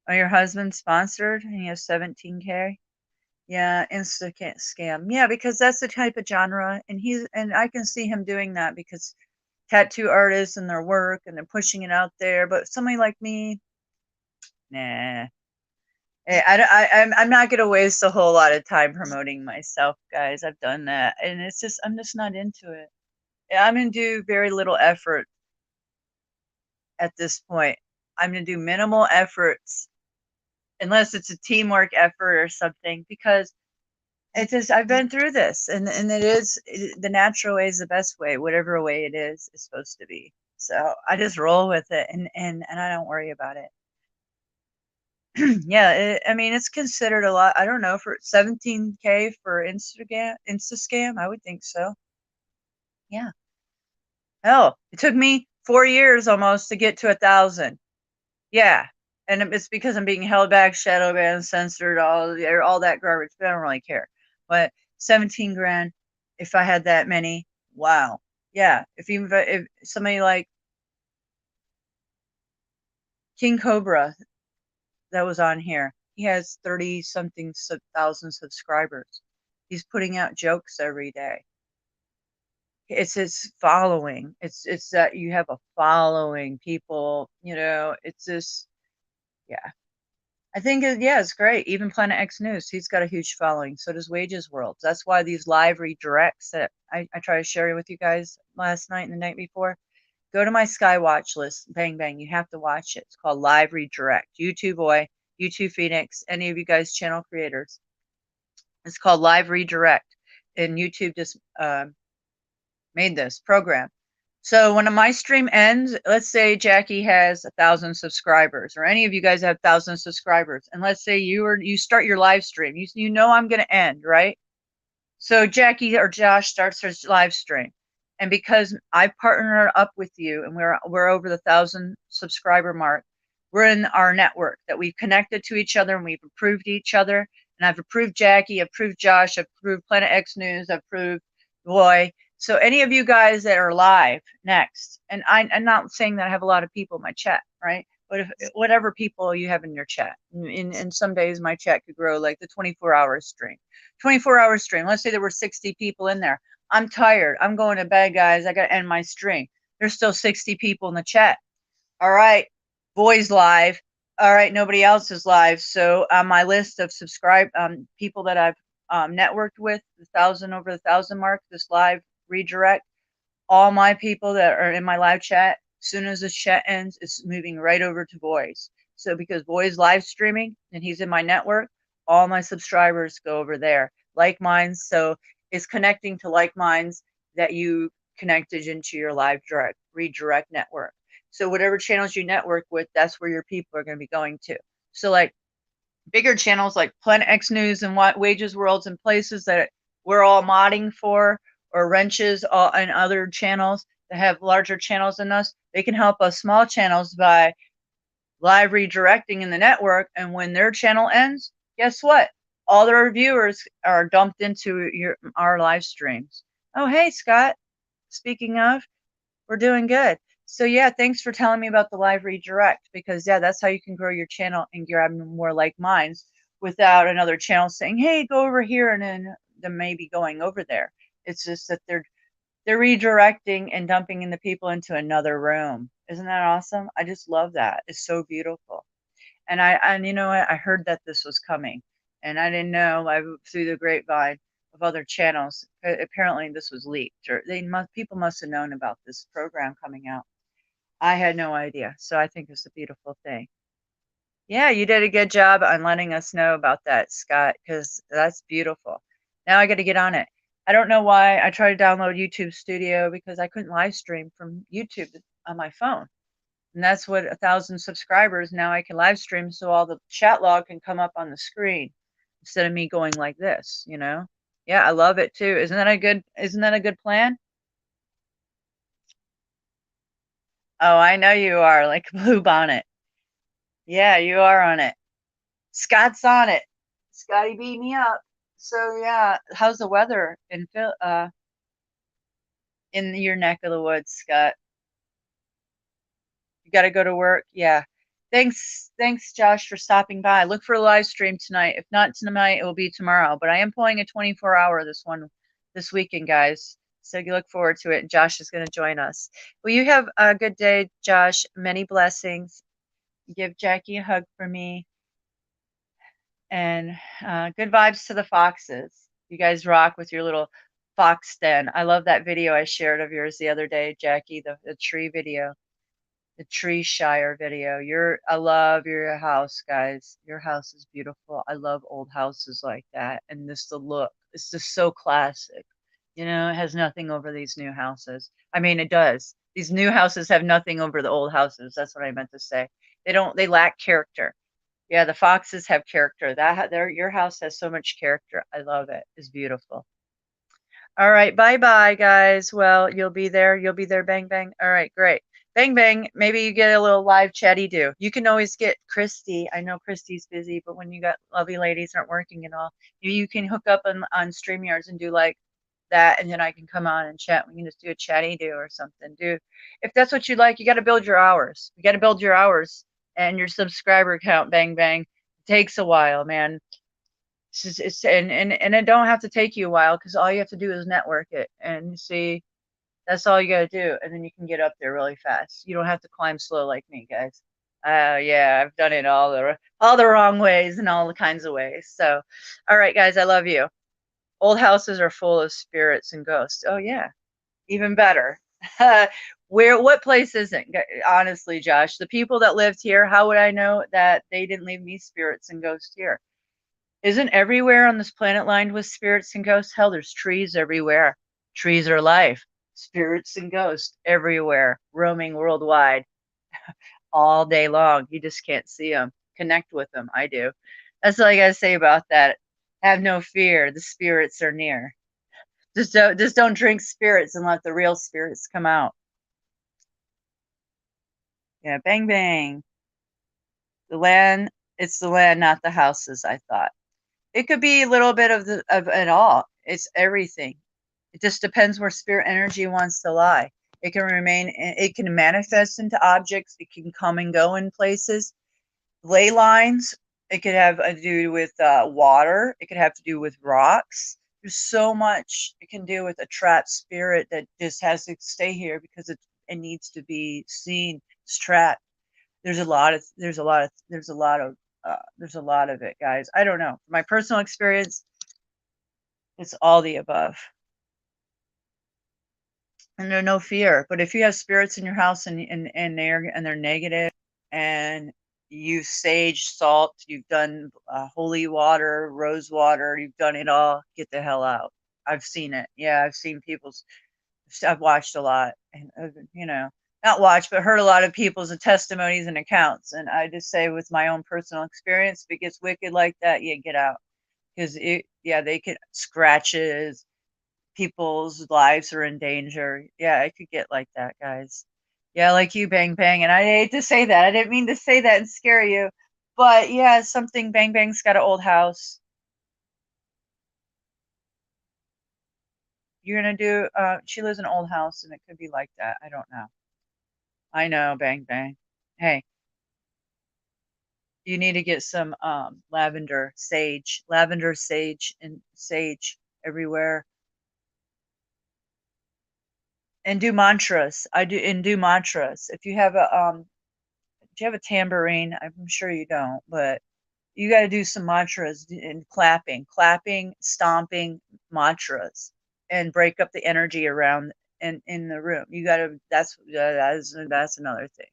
Oh, your husband sponsored and he has 17K? Yeah, Insta scam. Yeah, because that's the type of genre, and I can see him doing that because tattoo artists and their work, and they're pushing it out there. But somebody like me, nah. I'm not gonna waste a whole lot of time promoting myself, guys. I've done that, and I'm just not into it. I'm gonna do very little effort at this point. I'm gonna do minimal efforts, unless it's a teamwork effort or something, because I've been through this, and the natural way is the best way, whatever way it is supposed to be. So I just roll with it, and I don't worry about it. Yeah, I mean, it's considered a lot. I don't know, for 17K for Insta scam, I would think so. Yeah. Hell, it took me 4 years almost to get to 1,000. Yeah. And it's because I'm being held back, shadow banned, censored, all that garbage. But I don't really care. But 17 grand, if I had that many, wow. Yeah. If somebody like King Cobra that was on here, he has 30 something thousand subscribers. He's putting out jokes every day. It's his following. It's that you have a following, people, it's just, yeah. I think, yeah, it's great. Even Planet X News, he's got a huge following. So does Wages World. That's why these live redirects that I try to share with you guys last night and the night before. Go to my Skywatch list. Bang, bang. You have to watch it. It's called Live Redirect. YouTube Boy, YouTube Phoenix, any of you guys channel creators. It's called Live Redirect. And YouTube just made this program. So when my stream ends, let's say Jackie has 1,000 subscribers, or any of you guys have 1,000 subscribers, and let's say you start your live stream. You know I'm going to end, right? So Jackie or Josh starts his live stream, and because I partner up with you, and we're over the 1,000 subscriber mark, we're in our network that we've connected to each other and we've approved each other. And I've approved Jackie, approved Josh, approved Planet X News, approved Roy. So any of you guys that are live next, and I'm not saying that I have a lot of people in my chat, right? But if whatever people you have in your chat, in some days my chat could grow like the 24-hour stream. 24-hour stream. Let's say there were 60 people in there. I'm tired. I'm going to bed, guys. I got to end my stream. There's still 60 people in the chat. All right. Boys live. All right. Nobody else is live. So on my list of people that I've networked with, over the 1,000 mark, this live redirect, all my people that are in my live chat, as soon as this chat ends, it's moving right over to Boys. So because Boys live streaming and he's in my network, all my subscribers go over there. Like Minds, so it's connecting to Like Minds that you connected into your live redirect network. So whatever channels you network with, that's where your people are going to be going to. So like bigger channels like Planet X News and Wages Worlds and places that we're all modding for, or Wrenches and other channels that have larger channels than us, they can help us small channels by live redirecting in the network. And when their channel ends, guess what? All their viewers are dumped into our live streams. Oh, hey, Scott. Speaking of, we're doing good. So yeah, thanks for telling me about the live redirect, because yeah, that's how you can grow your channel and grab more like minds without another channel saying, hey, go over here, and then them maybe going over there. It's just that they're redirecting and dumping in the people into another room. Isn't that awesome? I just love that. It's so beautiful. And you know what? I heard that this was coming, and I didn't know. Through the grapevine of other channels, apparently this was leaked, or people must have known about this program coming out. I had no idea, so I think it's a beautiful thing. Yeah, you did a good job on letting us know about that, Scott, because that's beautiful. Now I got to get on it. I don't know why I tried to download YouTube Studio because I couldn't live stream from YouTube on my phone. And that's what 1,000 subscribers, now I can live stream so all the chat log can come up on the screen instead of me going like this, you know? Yeah, I love it too. Isn't that a good plan? Oh, I know you are, like Blue Bonnet. Yeah, you are on it. Scott's on it. Scotty beat me up. So yeah, how's the weather in your neck of the woods, Scott? You got to go to work. Yeah. Thanks, Josh, for stopping by. Look for a live stream tonight. If not tonight, it will be tomorrow. But I am pulling a 24-hour this weekend, guys. So you look forward to it. And Josh is going to join us. Well, you have a good day, Josh. Many blessings. Give Jackie a hug for me. And good vibes to the foxes. You guys rock with your little fox den. I love that video I shared of yours the other day, Jackie, the tree video, the tree shire video. I love your house, guys. Your house is beautiful. I love old houses like that. And the look, it's just so classic. You know, it has nothing over these new houses. I mean, it does. These new houses have nothing over the old houses. That's what I meant to say. They lack character. Yeah, the foxes have character. Your house has so much character. I love it. It's beautiful. All right, bye-bye, guys. Well, you'll be there. You'll be there, Bang Bang. All right, great. Bang Bang, maybe you get a little live chatty do. You can always get Christy. I know Christy's busy, but when you got lovely ladies aren't working at all, maybe you can hook up on StreamYards and do like that, and then I can come on and chat. We can just do a chatty do or something. If that's what you like, you got to build your hours. You got to build your hours and your subscriber count. Bang Bang. It takes a while, man. And it don't have to take you a while, because all you have to do is network it and see. That's all you got to do, and then you can get up there really fast. You don't have to climb slow like me, guys. Yeah, I've done it all the wrong ways and all the kinds of ways. So, all right, guys, I love you. Old houses are full of spirits and ghosts. Oh yeah, even better. What place isn't? Honestly, Josh, the people that lived here, how would I know that they didn't leave me spirits and ghosts here? Isn't everywhere on this planet lined with spirits and ghosts? Hell, there's trees everywhere. Trees are life. Spirits and ghosts everywhere, roaming worldwide all day long. You just can't see them. Connect with them. I do. That's all I got to say about that. Have no fear. The spirits are near. Just don't drink spirits and let the real spirits come out. Yeah, bang bang. The land, it's the land, not the houses, I thought. It could be a little bit of it all. It's everything. It just depends where spirit energy wants to lie. It can manifest into objects, it can come and go in places. Ley lines, it could have to do with water, it could have to do with rocks. There's so much it can do with a trapped spirit that just has to stay here because it needs to be seen. It's trapped. There's a lot of it, guys. I don't know. My personal experience, it's all the above. And there's no fear. But if you have spirits in your house and they're negative, and you sage, salt, you've done holy water, rose water, you've done it all, get the hell out. I've seen it. Yeah, I've seen people's. I've watched a lot, and not watched, but heard a lot of people's testimonies and accounts. And I just say, with my own personal experience, if it gets wicked like that, yeah, get out, because they could scratches, people's lives are in danger. Yeah, it could get like that, guys. Yeah, like you, Bang Bang. And I hate to say that. I didn't mean to say that and scare you. But yeah, something. Bang Bang's got an old house. You're gonna do she lives in an old house, and it could be like that. I don't know. I know, Bang Bang. Hey, you need to get some lavender sage and sage everywhere, and do mantras. Do mantras. If you have a do you have a tambourine? I'm sure you don't, but you got to do some mantras and clapping, stomping mantras, and break up the energy around in the room. You got to. That's another thing.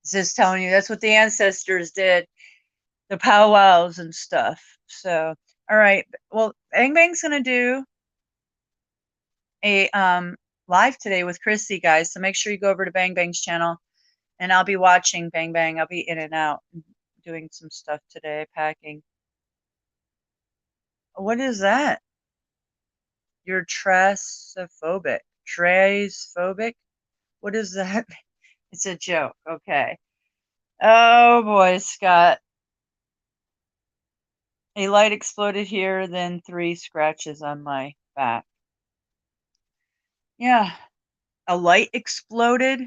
It's just telling you that's what the ancestors did, the powwows and stuff. So, all right. Well, Bang Bang's gonna do a live today with Chrissy, guys. So make sure you go over to Bang Bang's channel, and I'll be watching Bang Bang. I'll be in and out doing some stuff today, packing. What is that? You're trasophobic. Traphobic? What is that? It's a joke. Okay. Oh boy, Scott. A light exploded here, then 3 scratches on my back. Yeah. A light exploded?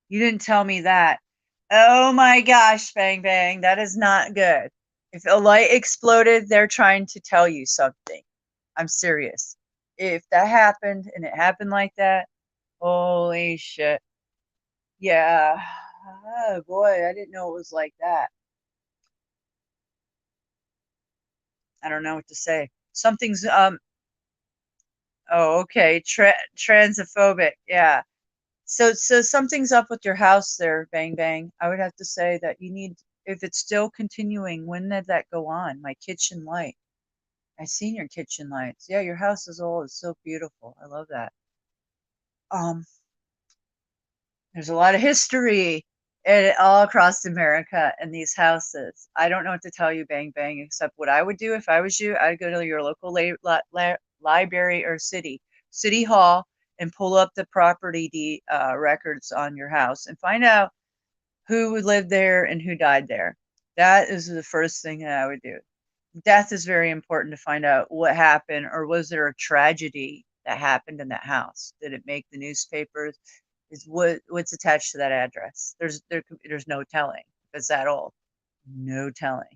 You didn't tell me that. Oh my gosh, Bang Bang. That is not good. If a light exploded, they're trying to tell you something. I'm serious. If that happened and it happened like that, holy shit. Yeah. Oh boy, I didn't know it was like that. I don't know what to say. Something's oh, okay. Transphobic. Yeah. So something's up with your house there, Bang Bang. I would have to say that you need, if it's still continuing, when did that go on? My kitchen light. I seen your kitchen lights. Yeah, your house is old. It's so beautiful. I love that. Um, there's a lot of history all across America in these houses. I don't know what to tell you, Bang Bang, except what I would do if I was you. I'd go to your local library or city hall, and pull up the property records on your house and find out who lived there and who died there. That is the first thing that I would do. Death is very important to find out what happened, or was there a tragedy that happened in that house? Did it make the newspapers? Is what's attached to that address? There's no telling if it's that old. No telling.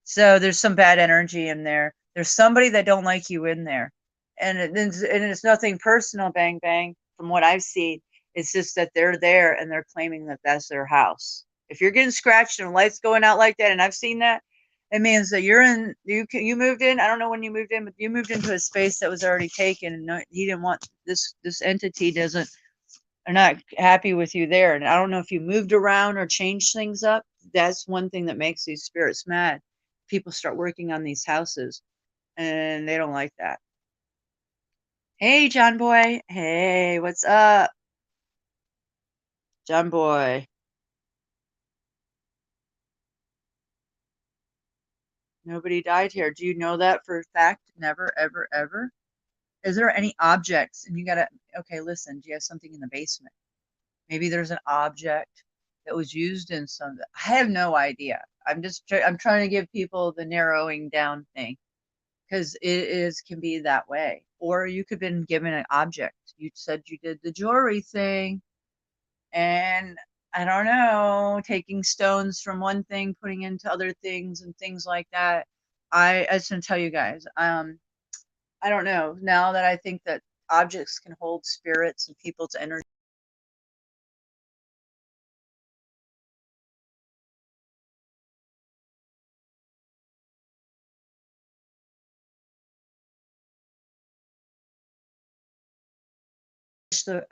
So there's some bad energy in there. There's somebody that don't like you in there, and it's nothing personal, Bang Bang. From what I've seen, it's just that they're there and they're claiming that that's their house. If you're getting scratched and lights going out like that, and I've seen that, it means that you moved in. I don't know when you moved in, but you moved into a space that was already taken, and no, he didn't want this entity doesn't are not happy with you there. And I don't know if you moved around or changed things up. That's one thing that makes these spirits mad. People start working on these houses and they don't like that. Hey, John Boy. Hey, what's up? John Boy. Nobody died here. Do you know that for a fact? Never, ever, ever? Is there any objects? And you gotta, okay, listen, do you have something in the basement? Maybe there's an object that was used in some, I have no idea. I'm trying to give people the narrowing down thing because it is can be that way. Or you could have been given an object. You said you did the jewelry thing, and I don't know, taking stones from one thing, putting into other things and things like that. I just gonna tell you guys, I don't know. Now that I think that objects can hold spirits and people's energy.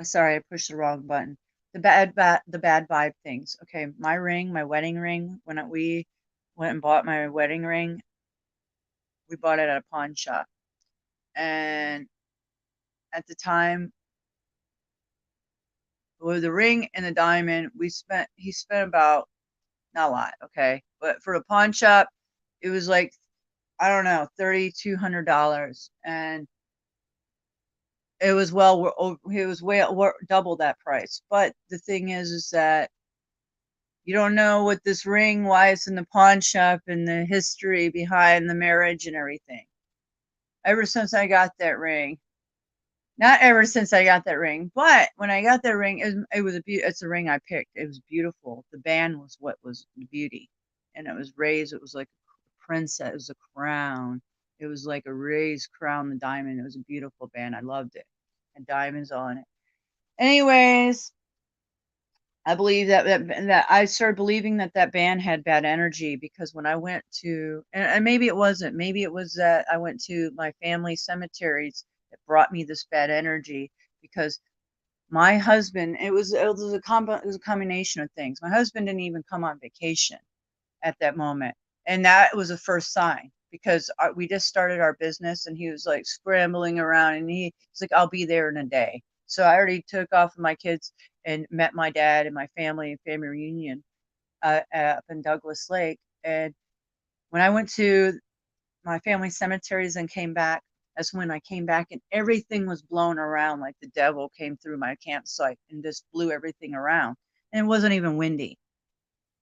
Sorry, I pushed the wrong button. The bad vibe things. Okay, my ring, my wedding ring. We went and bought my wedding ring, we bought it at a pawn shop, and at the time, with the ring and the diamond, he spent about, not a lot, okay, but for a pawn shop, it was like, I don't know, $3,200, and it was way double that price. But the thing is that you don't know what this ring, why it's in the pawn shop, and the history behind the marriage and everything. Ever since I got that ring, not ever since I got that ring, but when I got that ring, it's a ring I picked. It was beautiful. The band was what was the beauty, and it was raised. It was like a princess. It was a crown. It was like a raised crown, the diamond. It was a beautiful band. I loved it, and diamonds on it. Anyways, I believe that I started believing that that band had bad energy because when I went to, and maybe it wasn't, maybe it was that I went to my family cemeteries that brought me this bad energy because my husband, it was a combination of things. My husband didn't even come on vacation at that moment, and that was the first sign because we just started our business, and he was like scrambling around, and he's like, "I'll be there in a day." So I already took off with my kids and met my dad and my family reunion up in Douglas Lake. And when I went to my family cemeteries and came back, that's when I came back and everything was blown around like the devil came through my campsite and just blew everything around. And it wasn't even windy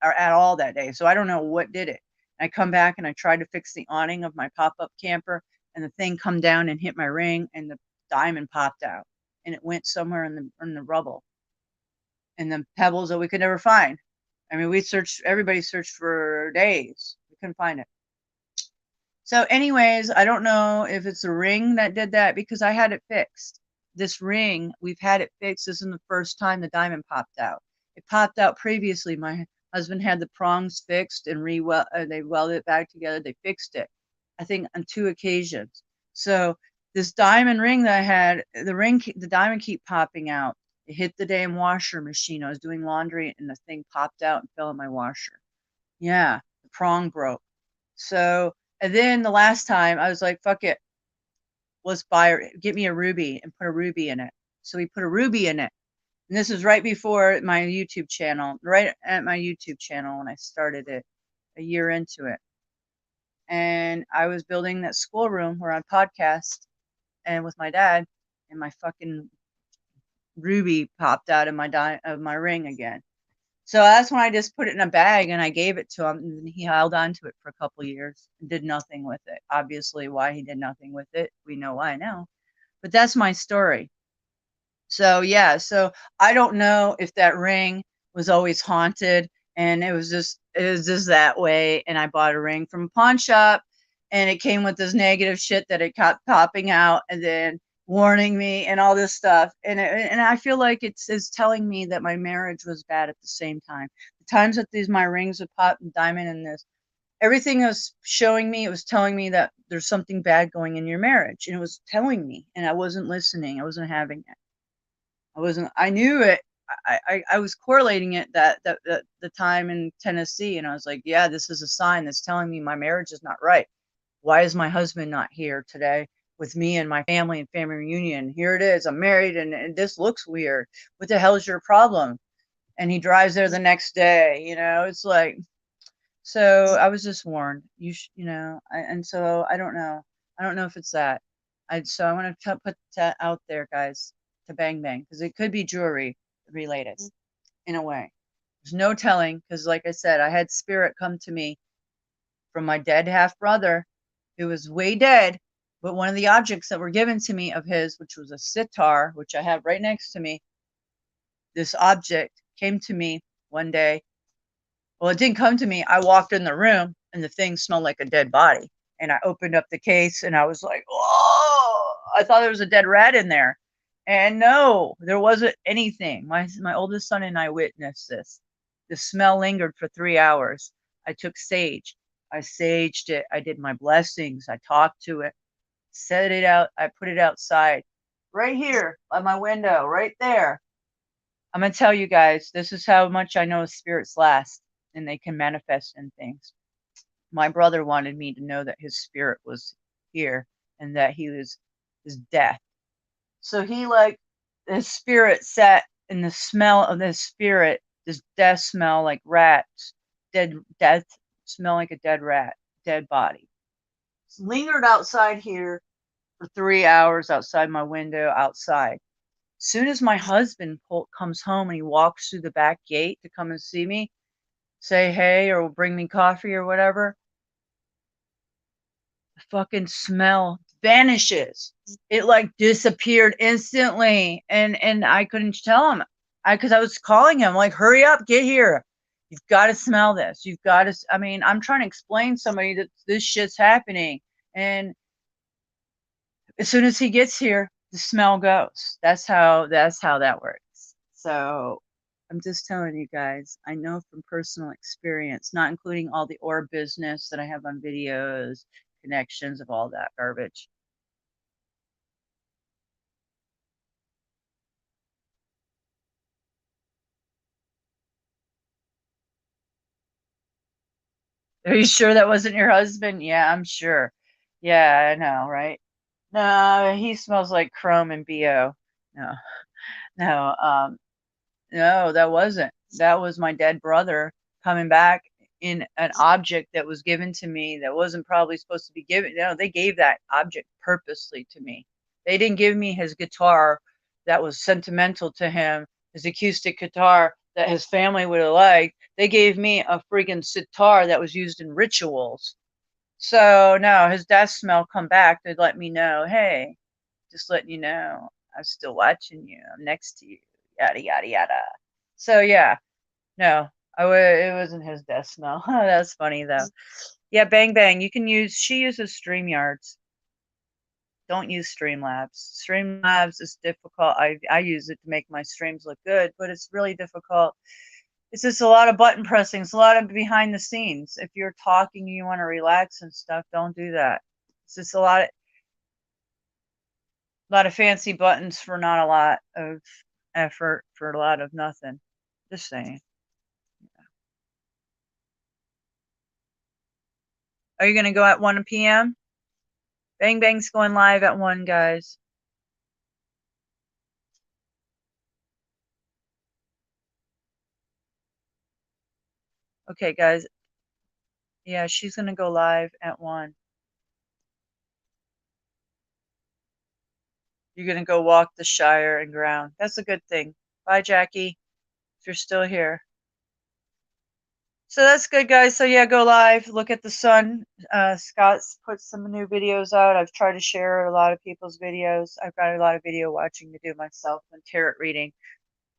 or at all that day. So I don't know what did it. I come back and I tried to fix the awning of my pop-up camper, and the thing come down and hit my ring, and the diamond popped out, and it went somewhere in the rubble and the pebbles that we could never find. I mean, everybody searched for days. We couldn't find it. So, anyways, I don't know if it's a ring that did that because I had it fixed. This ring, we've had it fixed. This isn't the first time the diamond popped out. It popped out previously. My husband had the prongs fixed and they welded it back together. They fixed it, I think, on 2 occasions. So this diamond ring that I had, the diamond keep popping out. It hit the damn washer machine. I was doing laundry and the thing popped out and fell in my washer. Yeah, the prong broke. So, and then the last time I was like, fuck it, get me a ruby and put a ruby in it. So we put a ruby in it. And this was right before my YouTube channel, right at my YouTube channel when I started it a year into it. And I was building that schoolroom where I podcast and with my dad, and my fucking ruby popped out of my ring again. So that's when I just put it in a bag and I gave it to him, and he held on to it for a couple years and did nothing with it. Obviously, why he did nothing with it, we know why now. But that's my story. So yeah, so I don't know if that ring was always haunted and it was just that way, and I bought a ring from a pawn shop and it came with this negative shit that it kept popping out and then warning me and all this stuff, and I feel like it's telling me that my marriage was bad at the same time. The times that these my rings would pop and diamond and this everything was showing me, it was telling me that there's something bad going in your marriage, and it was telling me, and I wasn't listening, I wasn't having it. I knew it. I was correlating it that the time in Tennessee, and I was like, yeah, this is a sign that's telling me my marriage is not right. Why is my husband not here today with me and my family and family reunion? Here it is. I'm married and this looks weird. What the hell is your problem? And he drives there the next day, it's like, so I was just warned, and so I don't know. I don't know if it's that. So I want to put that out there, guys, to Bang Bang, because it could be jewelry related in a way. There's no telling, because like I said, I had spirit come to me from my dead half brother, who was way dead. But one of the objects that were given to me of his, which was a sitar, which I have right next to me, this object came to me one day. Well, it didn't come to me. I walked in the room and the thing smelled like a dead body. And I opened up the case and I was like, oh, I thought there was a dead rat in there. And no, there wasn't anything. My oldest son and I witnessed this. The smell lingered for 3 hours. I took sage. I saged it. I did my blessings. I talked to it, set it out. I put it outside right here by my window, right there. I'm going to tell you guys, this is how much I know spirits last and they can manifest in things. My brother wanted me to know that his spirit was here and that he was his death. So he his spirit sat in the smell of this spirit, this death smell like rats, death smell like a dead rat, dead body. It's lingered outside here for 3 hours outside my window outside. Soon as my husband comes home and he walks through the back gate to come and see me, say hey or bring me coffee or whatever, the fucking smell vanishes. It like disappeared instantly, and I couldn't tell him, because I was calling him like, hurry up, get here. You've got to smell this. You've got to. I mean, I'm trying to explain to somebody that this shit's happening, and as soon as he gets here, the smell goes. That's how that works. So I'm just telling you guys, I know from personal experience, not including all the orb business that I have on videos, connections of all that garbage. Are you sure that wasn't your husband? Yeah, I'm sure. Yeah, I know, right? No, he smells like chrome and BO. No, no, no, that wasn't. That was my dead brother coming back in an object that was given to me that wasn't probably supposed to be given. No, they gave that object purposely to me. They didn't give me his guitar that was sentimental to him, his acoustic guitar that his family would have liked. They gave me a freaking sitar that was used in rituals. So no, his death smell come back to let me know, hey, just letting you know, I'm still watching you. I'm next to you. Yada yada yada. So yeah, no, it wasn't his death smell. That's funny though. Yeah, Bang Bang. She uses StreamYards. Don't use Streamlabs. Streamlabs is difficult. I use it to make my streams look good, but it's really difficult. It's just a lot of button pressing. It's a lot of behind the scenes. If you're talking and you want to relax and stuff, don't do that. It's just a lot of fancy buttons for not a lot of effort for a lot of nothing. Just saying. Are you going to go at 1 p.m.? Bang Bang's going live at 1, guys. Okay, guys. Yeah, she's going to go live at 1. You're going to go walk the Shire and ground. That's a good thing. Bye, Jackie, if you're still here. So that's good, guys. So yeah, go live. Look at the sun. Scott's put some new videos out. I've tried to share a lot of people's videos. I've got a lot of video watching to do myself and tarot reading.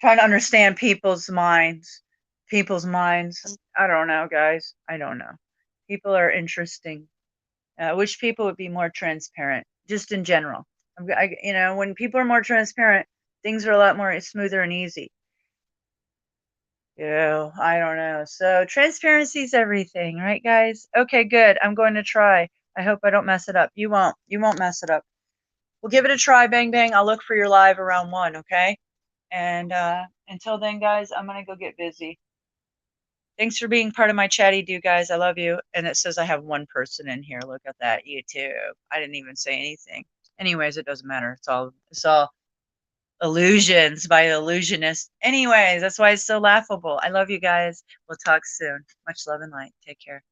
Trying to understand people's minds. I don't know, guys. I don't know. People are interesting. I wish people would be more transparent, just in general. When people are more transparent, things are a lot more smoother and easy. I don't know. So transparency is everything, right, guys? Okay, good. I'm going to try. I hope I don't mess it up. You won't. You won't mess it up. We'll give it a try, Bang Bang. I'll look for your live around 1, okay? And until then, guys, I'm going to go get busy. Thanks for being part of my chatty do, guys. I love you. And it says I have 1 person in here. Look at that, YouTube. I didn't even say anything. Anyways, it doesn't matter. It's all illusions by illusionists. Anyways, that's why it's so laughable. I love you guys. We'll talk soon. Much love and light. Take care.